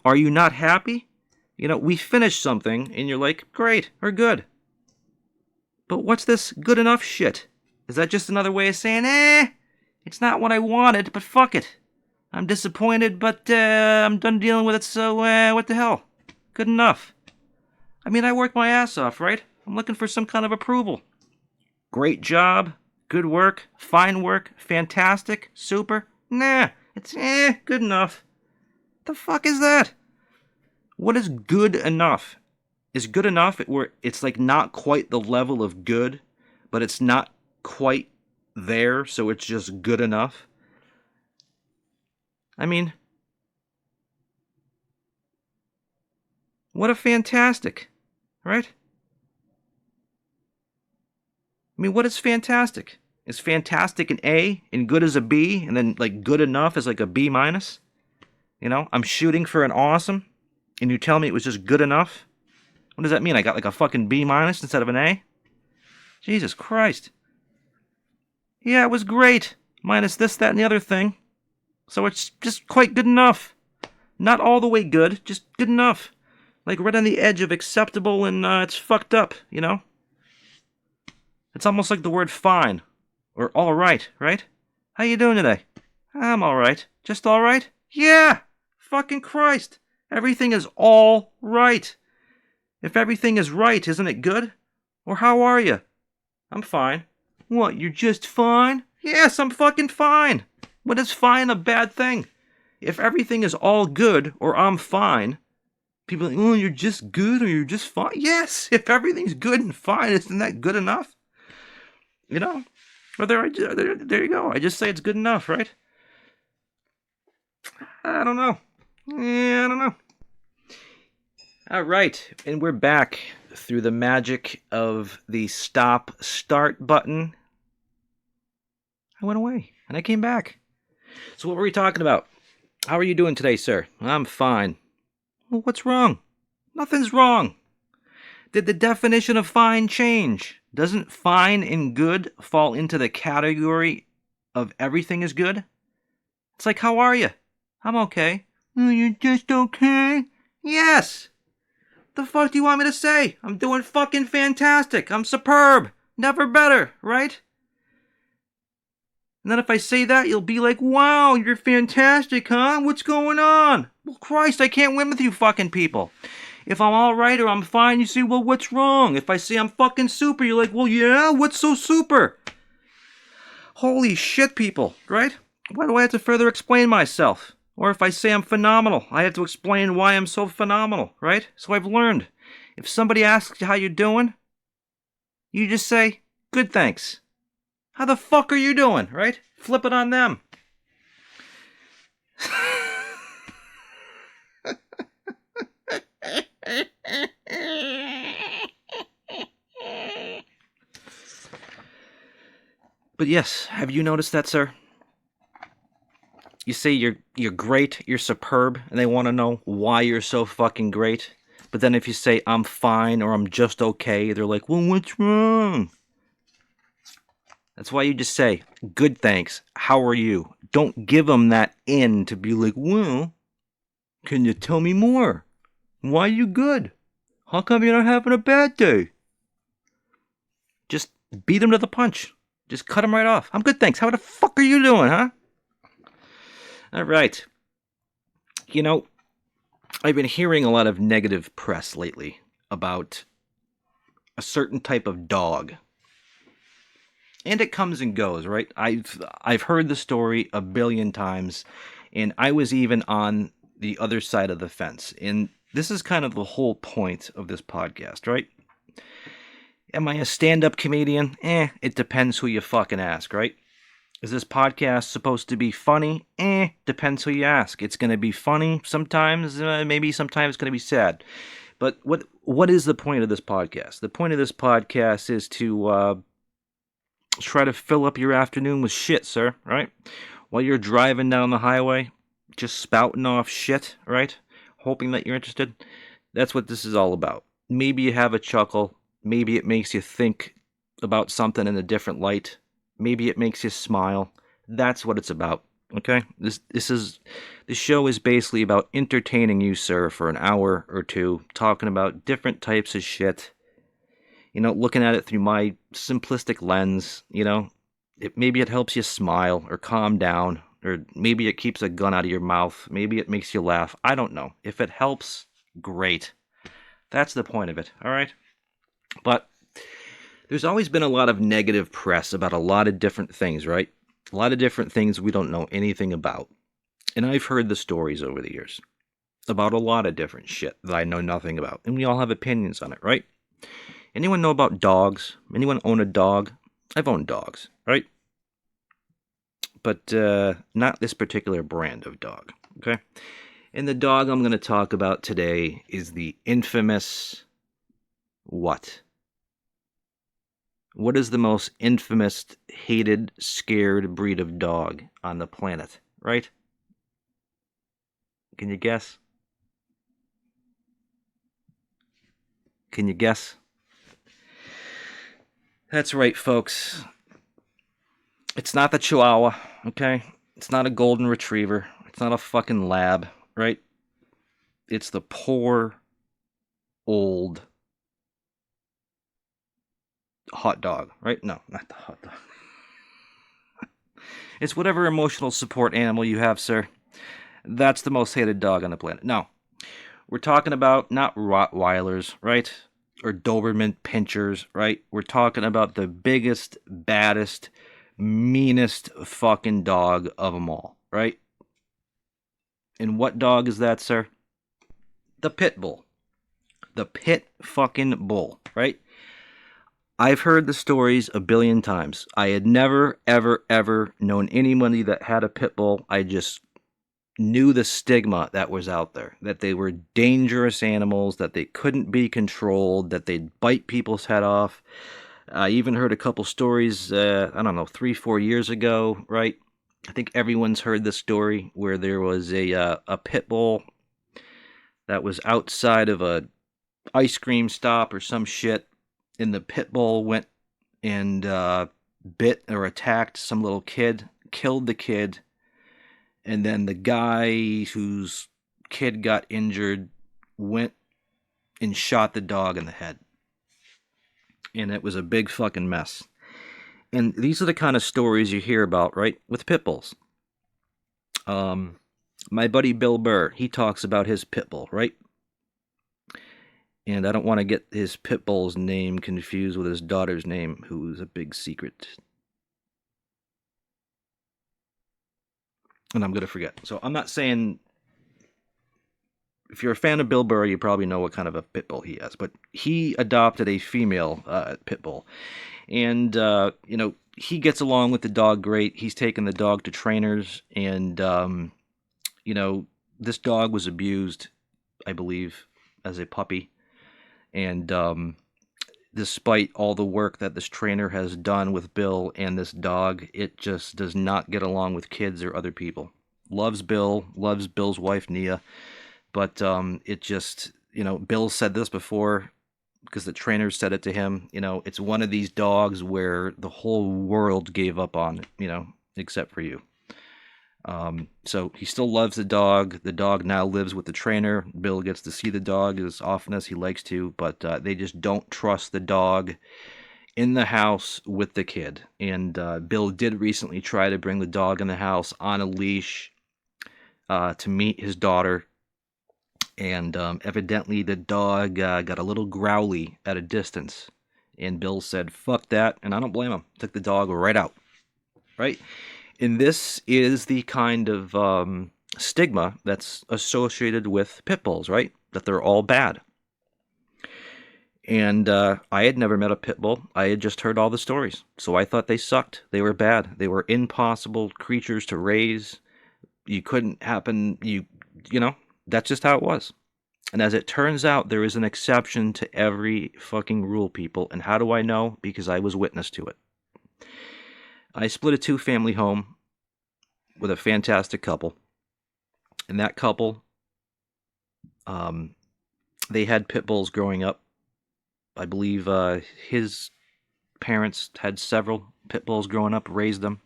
Are you not happy? We finish something and you're like, great or good. But what's this good enough shit? Is that just another way of saying, it's not what I wanted, but fuck it. I'm disappointed, but I'm done dealing with it, so what the hell? Good enough. I mean, I work my ass off, right? I'm looking for some kind of approval. Great job, good work, fine work, fantastic, super. Nah, it's good enough. The fuck is that? What is good enough? Is good enough where it's like not quite the level of good, but it's not quite there, so it's just good enough? I mean, what a fantastic, right? I mean, what is fantastic? Is fantastic an A and good is a B, and then like good enough is like a B minus? I'm shooting for an awesome, and you tell me it was just good enough? What does that mean? I got like a fucking B minus instead of an A? Jesus Christ. Yeah, it was great. Minus this, that, and the other thing. So it's just quite good enough. Not all the way good, just good enough. Like right on the edge of acceptable and it's fucked up, It's almost like the word fine. Or all right? How you doing today? I'm all right. Just all right? Yeah! Fucking Christ! Everything is all right. If everything is right, isn't it good? Or how are you? I'm fine. What, you're just fine? Yes, I'm fucking fine. When is fine a bad thing? If everything is all good or I'm fine, people are like, oh, you're just good or you're just fine. Yes, if everything's good and fine, isn't that good enough? You know? Well, there you go. I just say it's good enough, right? I don't know. Yeah, I don't know. All right, and we're back through the magic of the stop-start button. I went away, and I came back. So what were we talking about? How are you doing today, sir? I'm fine. Well, what's wrong? Nothing's wrong. Did the definition of fine change? Doesn't fine and good fall into the category of everything is good? It's like, how are you? I'm okay. Oh, you're just okay? Yes! The fuck do you want me to say? I'm doing fucking fantastic. I'm superb. Never better, right? And then if I say that, you'll be like, wow, you're fantastic, huh? What's going on? Well, Christ, I can't win with you fucking people. If I'm alright or I'm fine, you say, well, what's wrong? If I say I'm fucking super, you're like, well, yeah, what's so super? Holy shit, people, right? Why do I have to further explain myself? Or if I say I'm phenomenal, I have to explain why I'm so phenomenal, right? So I've learned. If somebody asks you how you're doing, you just say, good, thanks. How the fuck are you doing, right? Flip it on them. But yes, have you noticed that, sir? You say you're great, you're superb, and they want to know why you're so fucking great. But then if you say I'm fine or I'm just okay, they're like, well, what's wrong? That's why you just say, good, thanks. How are you? Don't give them that in to be like, well, can you tell me more? Why are you good? How come you're not having a bad day? Just beat them to the punch. Just cut them right off. I'm good, thanks. How the fuck are you doing, huh? All right. You know, I've been hearing a lot of negative press lately about a certain type of dog. And it comes and goes, right? I've heard the story a billion times, and I was even on the other side of the fence. And this is kind of the whole point of this podcast, right? Am I a stand-up comedian? It depends who you fucking ask, right? Is this podcast supposed to be funny? Depends who you ask. It's going to be funny sometimes, maybe sometimes it's going to be sad. But what is the point of this podcast? The point of this podcast is to try to fill up your afternoon with shit, sir, right? While you're driving down the highway, just spouting off shit, right? Hoping that you're interested. That's what this is all about. Maybe you have a chuckle. Maybe it makes you think about something in a different light. Maybe it makes you smile. That's what it's about, okay? This show is basically about entertaining you, sir, for an hour or two, talking about different types of shit. You know, looking at it through my simplistic lens, you know. Maybe it helps you smile or calm down, or maybe it keeps a gun out of your mouth. Maybe it makes you laugh. I don't know. If it helps, great. That's the point of it, all right? But there's always been a lot of negative press about a lot of different things, right? A lot of different things we don't know anything about. And I've heard the stories over the years about a lot of different shit that I know nothing about. And we all have opinions on it, right? Anyone know about dogs? Anyone own a dog? I've owned dogs, right? But not this particular brand of dog, okay? And the dog I'm going to talk about today is the infamous what? What is the most infamous, hated, scared breed of dog on the planet, right? Can you guess? Can you guess? That's right, folks. It's not the Chihuahua, okay? It's not a golden retriever. It's not a fucking lab, right? It's the poor, old hot dog, right? No, not the hot dog. It's whatever emotional support animal you have, sir. That's the most hated dog on the planet. No, we're talking about not Rottweilers, right? Or Doberman Pinschers, right? We're talking about the biggest, baddest, meanest fucking dog of them all, right? And what dog is that, sir? The pit bull. The pit fucking bull, right? I've heard the stories a billion times. I had never, ever, ever known anybody that had a pit bull. I just knew the stigma that was out there, that they were dangerous animals, that they couldn't be controlled, that they'd bite people's head off. I even heard a couple stories, I don't know, 3-4 years ago, right? I think everyone's heard this story where there was a pit bull that was outside of a ice cream stop or some shit, and the pit bull went and bit or attacked some little kid, killed the kid, and then the guy whose kid got injured went and shot the dog in the head. And it was a big fucking mess. And these are the kind of stories you hear about, right, with pit bulls. My buddy Bill Burr, he talks about his pit bull, right? And I don't want to get his pit bull's name confused with his daughter's name, who's a big secret. And I'm going to forget. So I'm not saying... If you're a fan of Bill Burr, you probably know what kind of a pit bull he has. But he adopted a female pit bull. And, he gets along with the dog great. He's taken the dog to trainers. And, this dog was abused, I believe, as a puppy. And despite all the work that this trainer has done with Bill and this dog, it just does not get along with kids or other people. Loves Bill, loves Bill's wife, Nia. But it just, Bill said this before because the trainer said it to him. It's one of these dogs where the whole world gave up on it, except for you. So he still loves the dog. The dog now lives with the trainer. Bill gets to see the dog as often as he likes to, but they just don't trust the dog in the house with the kid. And Bill did recently try to bring the dog in the house on a leash to meet his daughter. And evidently the dog got a little growly at a distance. And Bill said, fuck that. And I don't blame him. Took the dog right out. Right? And this is the kind of stigma that's associated with pit bulls, right? That they're all bad. And I had never met a pit bull. I had just heard all the stories. So I thought they sucked. They were bad. They were impossible creatures to raise. You couldn't happen, that's just how it was. And as it turns out, there is an exception to every fucking rule, people. And how do I know? Because I was witness to it. I split a 2-family home with a fantastic couple. And that couple, they had pit bulls growing up. I believe his parents had several pit bulls growing up, raised them.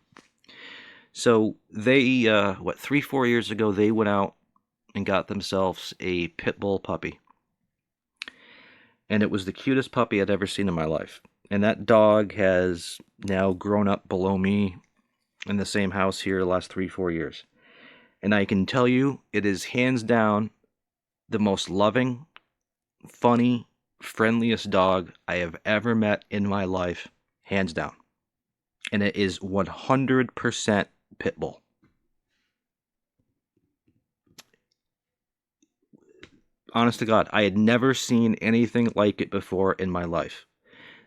So they, 3-4 years ago, they went out and got themselves a pit bull puppy. And it was the cutest puppy I'd ever seen in my life. And that dog has now grown up below me in the same house here the last 3-4 years. And I can tell you, it is hands down the most loving, funny, friendliest dog I have ever met in my life. Hands down. And it is 100% pit bull. Honest to God, I had never seen anything like it before in my life.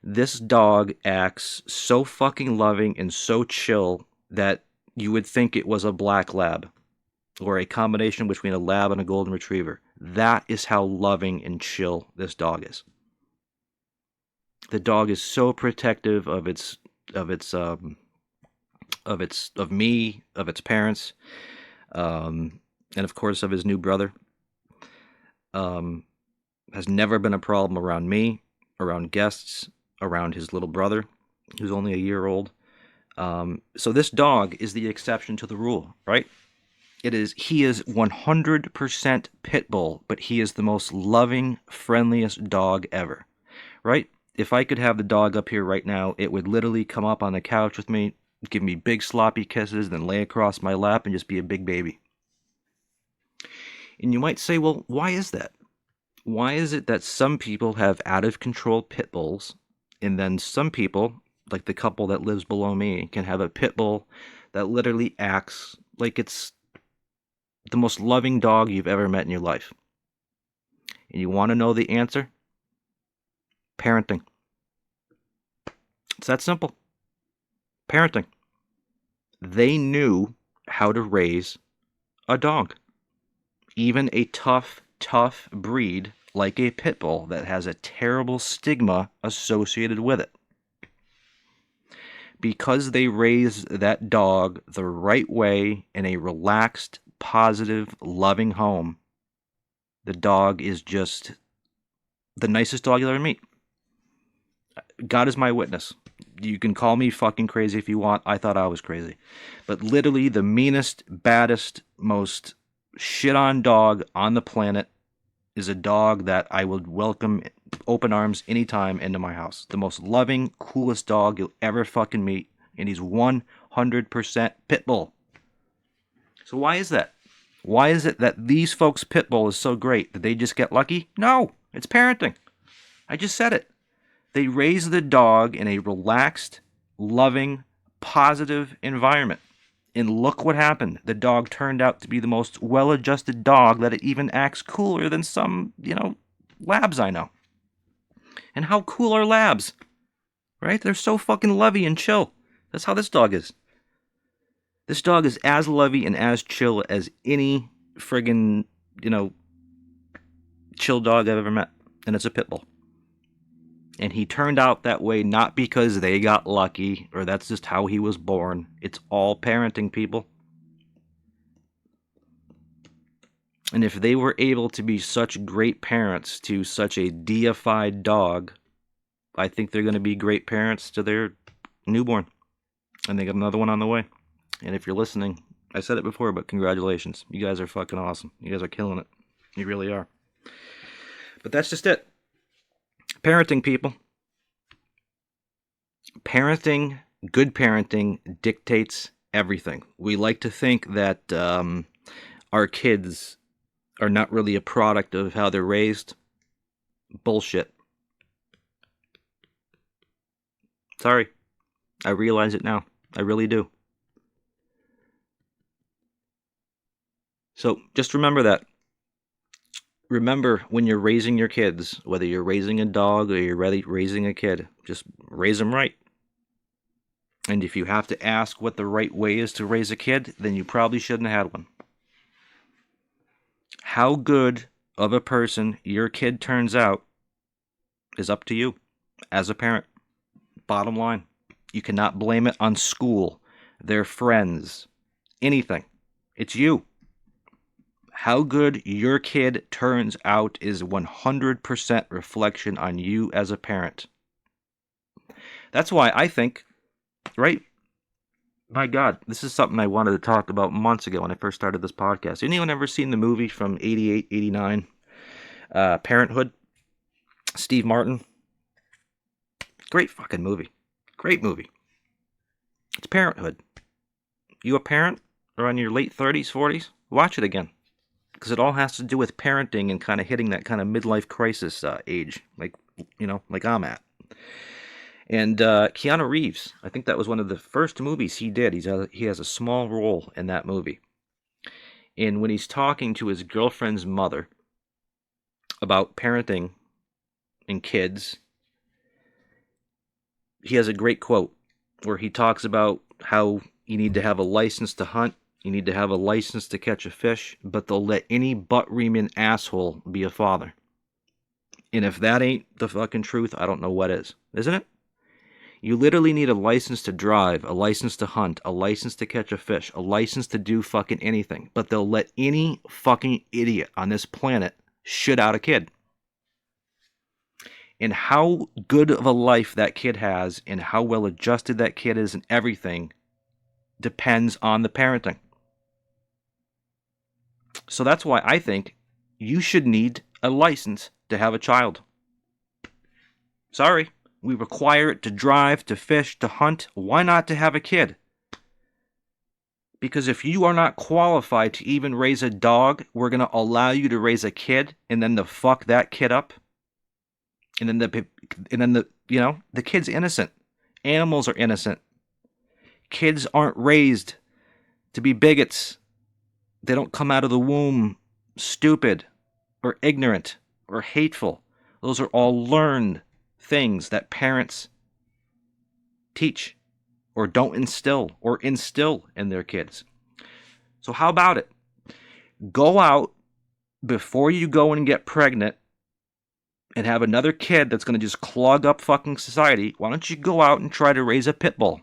This dog acts so fucking loving and so chill that you would think it was a black lab or a combination between a lab and a golden retriever. That is how loving and chill this dog is. The dog is so protective of me, of its parents, and of course of his new brother. Has never been a problem around me, around guests, around his little brother, who's only a year old. So this dog is the exception to the rule, right? He is 100% pit bull, but he is the most loving, friendliest dog ever, right? If I could have the dog up here right now, it would literally come up on the couch with me, give me big sloppy kisses, then lay across my lap and just be a big baby. And you might say, well, why is that? Why is it that some people have out-of-control pit bulls, and then some people like the couple that lives below me, can have a pit bull that literally acts like it's the most loving dog you've ever met in your life. And you want to know the answer? Parenting. It's that simple. Parenting. They knew how to raise a dog. Even a tough breed like a pit bull that has a terrible stigma associated with it. Because they raised that dog the right way in a relaxed, positive, loving home, the dog is just the nicest dog you'll ever meet. God is my witness. You can call me fucking crazy if you want. I thought I was crazy. But literally the meanest, baddest, most shit-on dog on the planet is a dog that I would welcome open arms anytime into my house. The most loving, coolest dog you'll ever fucking meet. And he's 100% pit bull. So why is that? Why is it that these folks' pit bull is so great? Did they just get lucky? No, it's parenting. I just said it. They raise the dog in a relaxed, loving, positive environment. And look what happened. The dog turned out to be the most well-adjusted dog that it even acts cooler than some, labs I know. And how cool are labs? Right? They're so fucking lovey and chill. That's how this dog is. This dog is as lovey and as chill as any friggin', chill dog I've ever met. And it's a pit bull. And he turned out that way not because they got lucky or that's just how he was born. It's all parenting, people. And if they were able to be such great parents to such a deified dog, I think they're going to be great parents to their newborn. And they got another one on the way. And if you're listening, I said it before, but congratulations. You guys are fucking awesome. You guys are killing it. You really are. But that's just it. Parenting, people. Parenting, good parenting dictates everything. We like to think that our kids are not really a product of how they're raised. Bullshit. Sorry. I realize it now. I really do. So just remember that. Remember when you're raising your kids, whether you're raising a dog or you're raising a kid, just raise them right. And if you have to ask what the right way is to raise a kid, then you probably shouldn't have had one. How good of a person your kid turns out is up to you as a parent. Bottom line. You cannot blame it on school, their friends, anything. It's you. How good your kid turns out is 100% reflection on you as a parent. That's why I think, right? My God, this is something I wanted to talk about months ago when I first started this podcast. Anyone ever seen the movie from 88, 89, Parenthood? Steve Martin? Great fucking movie. Great movie. It's Parenthood. You a parent or on your late 30s, 40s? Watch it again. Because it all has to do with parenting and kind of hitting that kind of midlife crisis age, like I'm at. And Keanu Reeves, I think that was one of the first movies he did. He has a small role in that movie. And when he's talking to his girlfriend's mother about parenting and kids, he has a great quote where he talks about how you need to have a license to hunt, you need to have a license to catch a fish, but they'll let any butt-reaming asshole be a father. And if that ain't the fucking truth, I don't know what is. Isn't it? You literally need a license to drive, a license to hunt, a license to catch a fish, a license to do fucking anything. But they'll let any fucking idiot on this planet shit out a kid. And how good of a life that kid has and how well adjusted that kid is and everything depends on the parenting. So that's why I think you should need a license to have a child. Sorry, we require it to drive, to fish, to hunt. Why not to have a kid? Because if you are not qualified to even raise a dog, we're going to allow you to raise a kid and then to fuck that kid up. And then the kid's innocent. Animals are innocent. Kids aren't raised to be bigots. They don't come out of the womb stupid or ignorant or hateful. Those are all learned things that parents teach or don't instill in their kids. So how about it? Go out before you go and get pregnant and have another kid that's going to just clog up fucking society. Why don't you go out and try to raise a pit bull?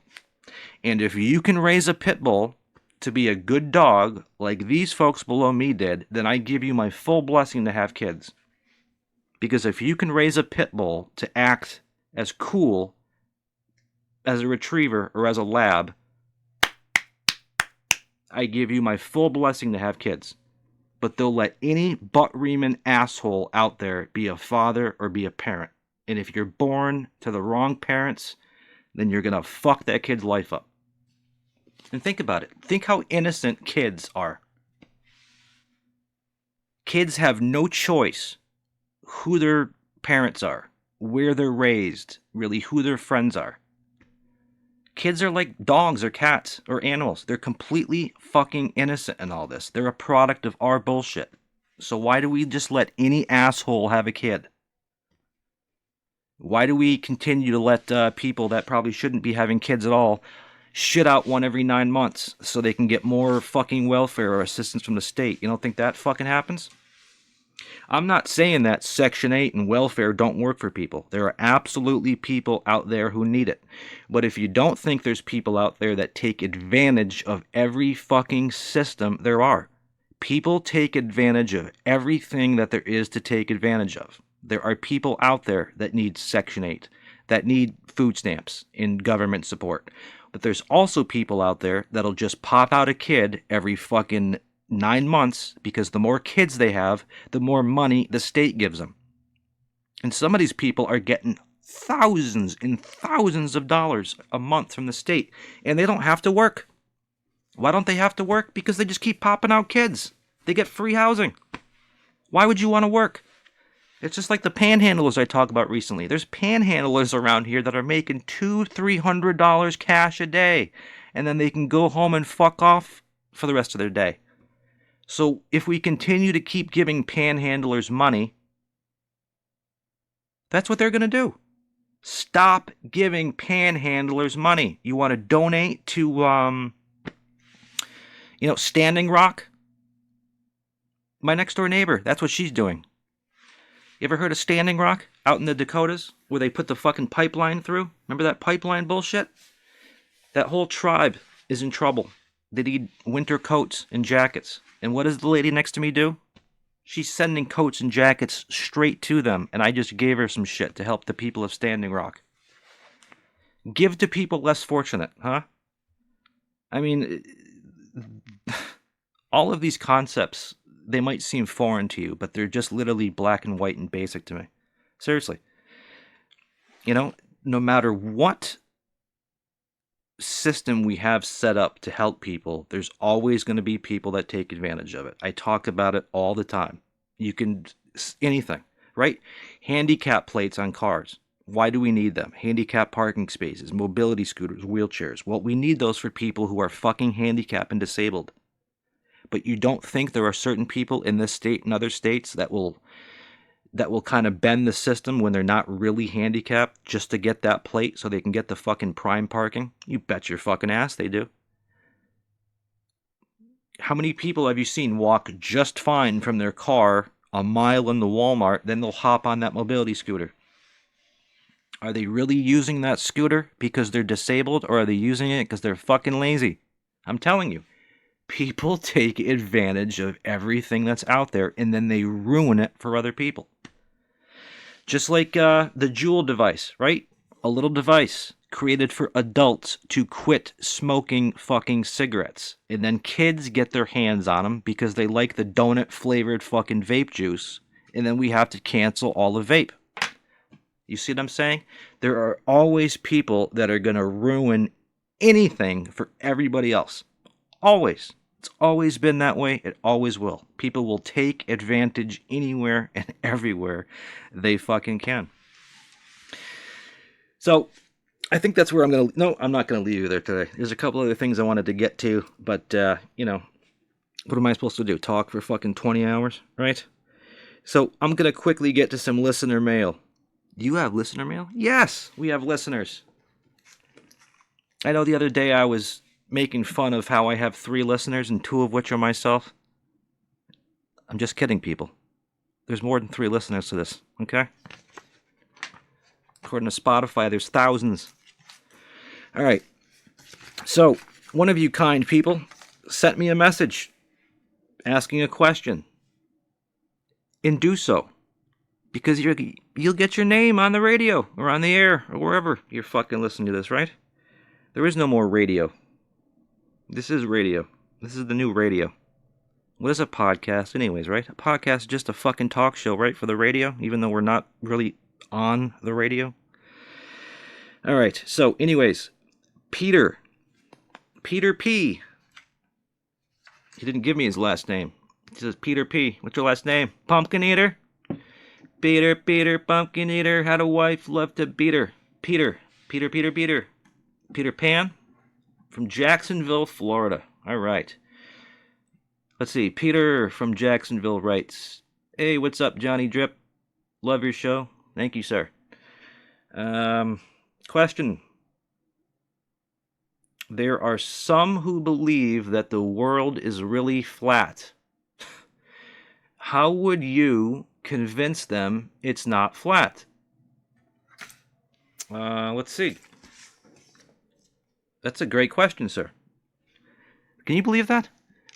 And if you can raise a pit bull to be a good dog like these folks below me did, then I give you my full blessing to have kids. Because if you can raise a pit bull to act as cool as a retriever or as a lab, I give you my full blessing to have kids. But they'll let any butt-reaming asshole out there be a father or be a parent. And if you're born to the wrong parents, then you're going to fuck that kid's life up. And think about it. Think how innocent kids are. Kids have no choice who their parents are, where they're raised, really who their friends are. Kids are like dogs or cats or animals. They're completely fucking innocent in all this. They're a product of our bullshit. So why do we just let any asshole have a kid? Why do we continue to let people that probably shouldn't be having kids at all shit out one every 9 months so they can get more fucking welfare or assistance from the state? You don't think that fucking happens? I'm not saying that Section 8 and welfare don't work for people. There are absolutely people out there who need it. But if you don't think there's people out there that take advantage of every fucking system, there are. People take advantage of everything that there is to take advantage of. There are people out there that need Section 8, that need food stamps and government support. But there's also people out there that'll just pop out a kid every fucking 9 months because the more kids they have, the more money the state gives them. And some of these people are getting thousands and thousands of dollars a month from the state, and they don't have to work. Why don't they have to work? Because they just keep popping out kids. They get free housing. Why would you want to work? It's just like the panhandlers I talked about recently. There's panhandlers around here that are making $200-300 cash a day, and then they can go home and fuck off for the rest of their day. So if we continue to keep giving panhandlers money, that's what they're going to do. Stop giving panhandlers money. You want to donate to, Standing Rock? My next door neighbor, that's what she's doing. You ever heard of Standing Rock out in the Dakotas where they put the fucking pipeline through? Remember that pipeline bullshit? That whole tribe is in trouble. They need winter coats and jackets. And what does the lady next to me do? She's sending coats and jackets straight to them, and I just gave her some shit to help the people of Standing Rock. Give to people less fortunate, huh? I mean, all of these concepts, they might seem foreign to you, but they're just literally black and white and basic to me. Seriously. No matter what system we have set up to help people, there's always going to be people that take advantage of it. I talk about it all the time. You can, anything, right? Handicap plates on cars. Why do we need them? Handicap parking spaces, mobility scooters, wheelchairs. Well, we need those for people who are fucking handicapped and disabled. But you don't think there are certain people in this state and other states that will kind of bend the system when they're not really handicapped just to get that plate so they can get the fucking prime parking? You bet your fucking ass they do. How many people have you seen walk just fine from their car a mile in the Walmart, then they'll hop on that mobility scooter? Are they really using that scooter because they're disabled, or are they using it because they're fucking lazy? I'm telling you. People take advantage of everything that's out there, and then they ruin it for other people. Just like the Juul device, right? A little device created for adults to quit smoking fucking cigarettes. And then kids get their hands on them because they like the donut-flavored fucking vape juice. And then we have to cancel all the vape. You see what I'm saying? There are always people that are going to ruin anything for everybody else. Always. It's always been that way. It always will. People will take advantage anywhere and everywhere they fucking can. So, I think that's where I'm going to... No, I'm not going to leave you there today. There's a couple other things I wanted to get to, but, what am I supposed to do? Talk for fucking 20 hours, right? So I'm going to quickly get to some listener mail. Do you have listener mail? Yes, we have listeners. I know the other day I was making fun of how I have 3 listeners and 2 of which are myself. I'm just kidding, people. There's more than 3 listeners to this, okay? According to Spotify, there's thousands. All right. So, one of you kind people sent me a message asking a question. And do so. Because you'll get your name on the radio or on the air or wherever you're fucking listening to this, right? There is no more radio. This is radio. This is the new radio. What is a podcast anyways, right? A podcast is just a fucking talk show, right, for the radio, even though we're not really on the radio. All right, so anyways, Peter P. He didn't give me his last name. He says, Peter P. What's your last name? Pumpkin Eater? Peter, Pumpkin Eater, had a wife, loved to beat her. Peter Pan? From Jacksonville, Florida. All right. Let's see. Peter from Jacksonville writes, hey, what's up, Jonny Drip? Love your show. Thank you, sir. Question. There are some who believe that the world is really flat. How would you convince them it's not flat? Let's see. That's a great question, sir. Can you believe that?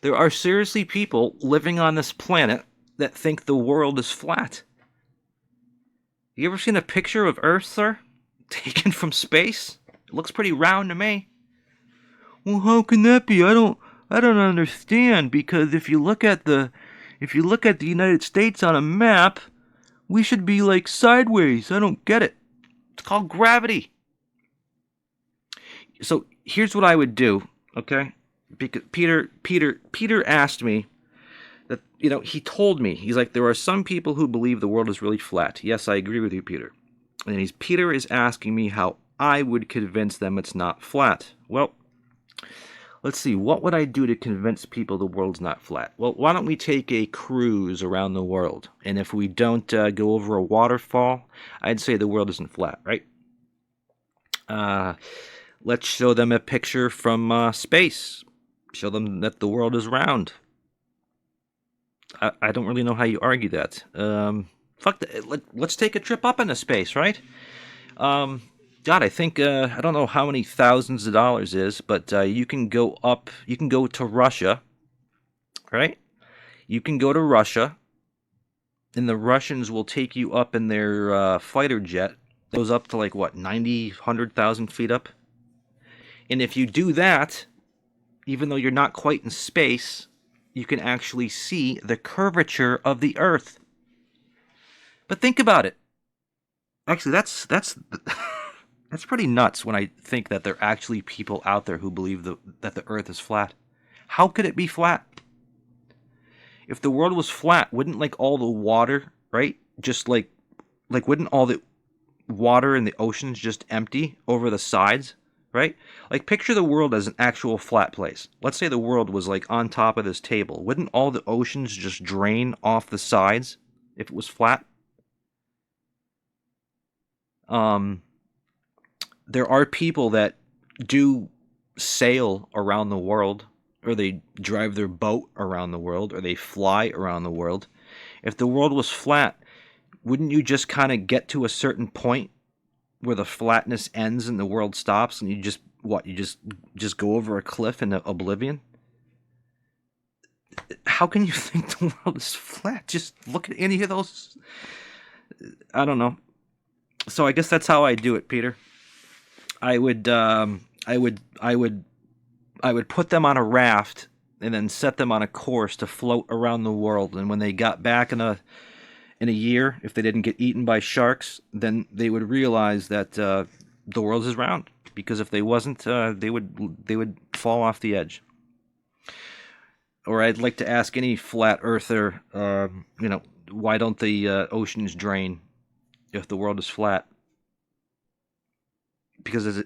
There are seriously people living on this planet that think the world is flat. You ever seen a picture of Earth, sir? Taken from space? It looks pretty round to me. Well, how can that be? I don't understand, because if you look at the United States on a map, we should be like sideways. I don't get it. It's called gravity. So here's what I would do, okay? Because Peter asked me that, he told me, he's like, there are some people who believe the world is really flat. Yes, I agree with you, Peter. And Peter is asking me how I would convince them it's not flat. Well, let's see, what would I do to convince people the world's not flat? Well, why don't we take a cruise around the world? And if we don't go over a waterfall, I'd say the world isn't flat, right? Let's show them a picture from space. Show them that the world is round. I don't really know how you argue that. Fuck that. Let's take a trip up into space, right? God, I think, I don't know how many thousands of dollars is, but you can go to Russia, right? You can go to Russia, and the Russians will take you up in their fighter jet. It goes up to 90, 100,000 feet up. And if you do that, even though you're not quite in space, you can actually see the curvature of the Earth. But think about it. Actually, that's pretty nuts when I think that there are actually people out there who believe that the Earth is flat. How could it be flat? If the world was flat, wouldn't all the water, right? Just wouldn't all the water in the oceans just empty over the sides, right? Picture the world as an actual flat place. Let's say the world was on top of this table. Wouldn't all the oceans just drain off the sides if it was flat? There are people that do sail around the world, or they drive their boat around the world, or they fly around the world. If the world was flat, wouldn't you just kind of get to a certain point where the flatness ends and the world stops, and you just go over a cliff into oblivion? How can you think the world is flat? Just look at any of those. I don't know. So I guess that's how I do it, Peter. I would put them on a raft and then set them on a course to float around the world. And when they got back in a year, if they didn't get eaten by sharks, then they would realize that the world is round. Because if they wasn't, they would fall off the edge. Or I'd like to ask any flat earther, why don't the oceans drain if the world is flat? because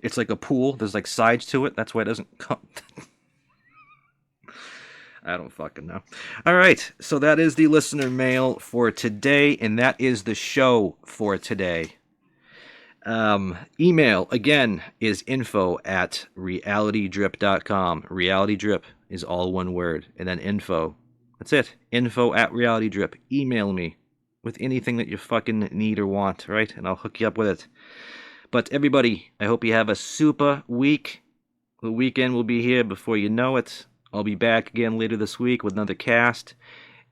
it's like a pool. There's like sides to it. That's why it doesn't come. I don't fucking know. All right, so that is the listener mail for today, and that is the show for today. Email, again, is info@realitydrip.com. Reality Drip is all one word, and then info. That's it. info@realitydrip. Email me with anything that you fucking need or want, right? And I'll hook you up with it. But everybody, I hope you have a super week. The weekend will be here before you know it. I'll be back again later this week with another cast.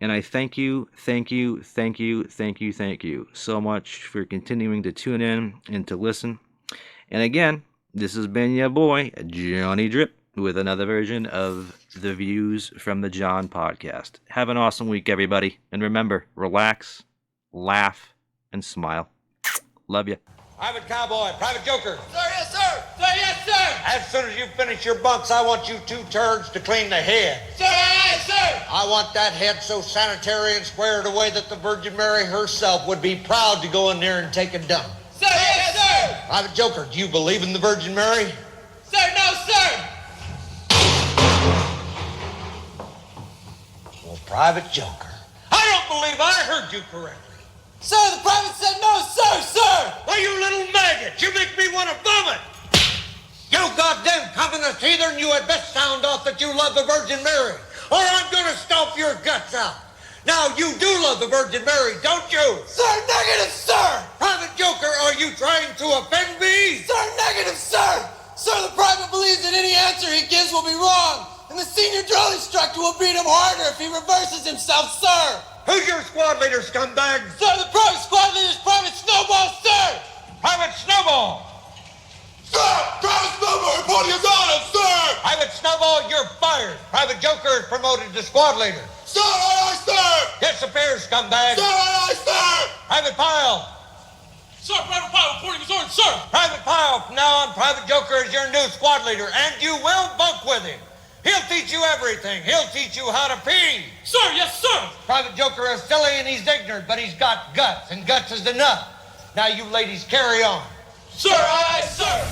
And I thank you so much for continuing to tune in and to listen. And again, this has been your boy, Jonny Drip, with another version of the Views from the Jon podcast. Have an awesome week, everybody. And remember, relax, laugh, and smile. Love you. Private Cowboy, Private Joker. Sir, yes, sir. Sir, yes, sir. As soon as you finish your bunks, I want you two turds to clean the head. Sir, yes, sir. I want that head so sanitary and squared away that the Virgin Mary herself would be proud to go in there and take a dump. Sir, yes, sir. Private Joker, do you believe in the Virgin Mary? Sir, no, sir. Well, Private Joker, I don't believe I heard you correctly. Sir, the private said no, sir, sir. Well, you little maggot, you make me want to vomit. You goddamn communist heathen, you had best sound off that you love the Virgin Mary, or I'm gonna stomp your guts out. Now, you do love the Virgin Mary, don't you? Sir, negative, sir. Private Joker, are you trying to offend me? Sir, negative, sir. Sir, the private believes that any answer he gives will be wrong, and the senior drill instructor will beat him harder if he reverses himself, sir. Who's your squad leader, scumbag? Sir, the private squad leader is Private Snowball, sir. Private Snowball. Sir, Private Snowball reporting his orders, sir. Private Snowball, you're fired. Private Joker is promoted to squad leader. Sir, aye, aye, sir. Disappear, scumbag. Sir, aye, aye, sir. Private Pile. Sir, Private Pyle reporting his orders, sir. Private Pile, from now on, Private Joker is your new squad leader, and you will bunk with him. He'll teach you everything. He'll teach you how to pee. Sir, yes, sir. Private Joker is silly and he's ignorant, but he's got guts, and guts is enough. Now you ladies carry on. Sir, aye, aye, sir.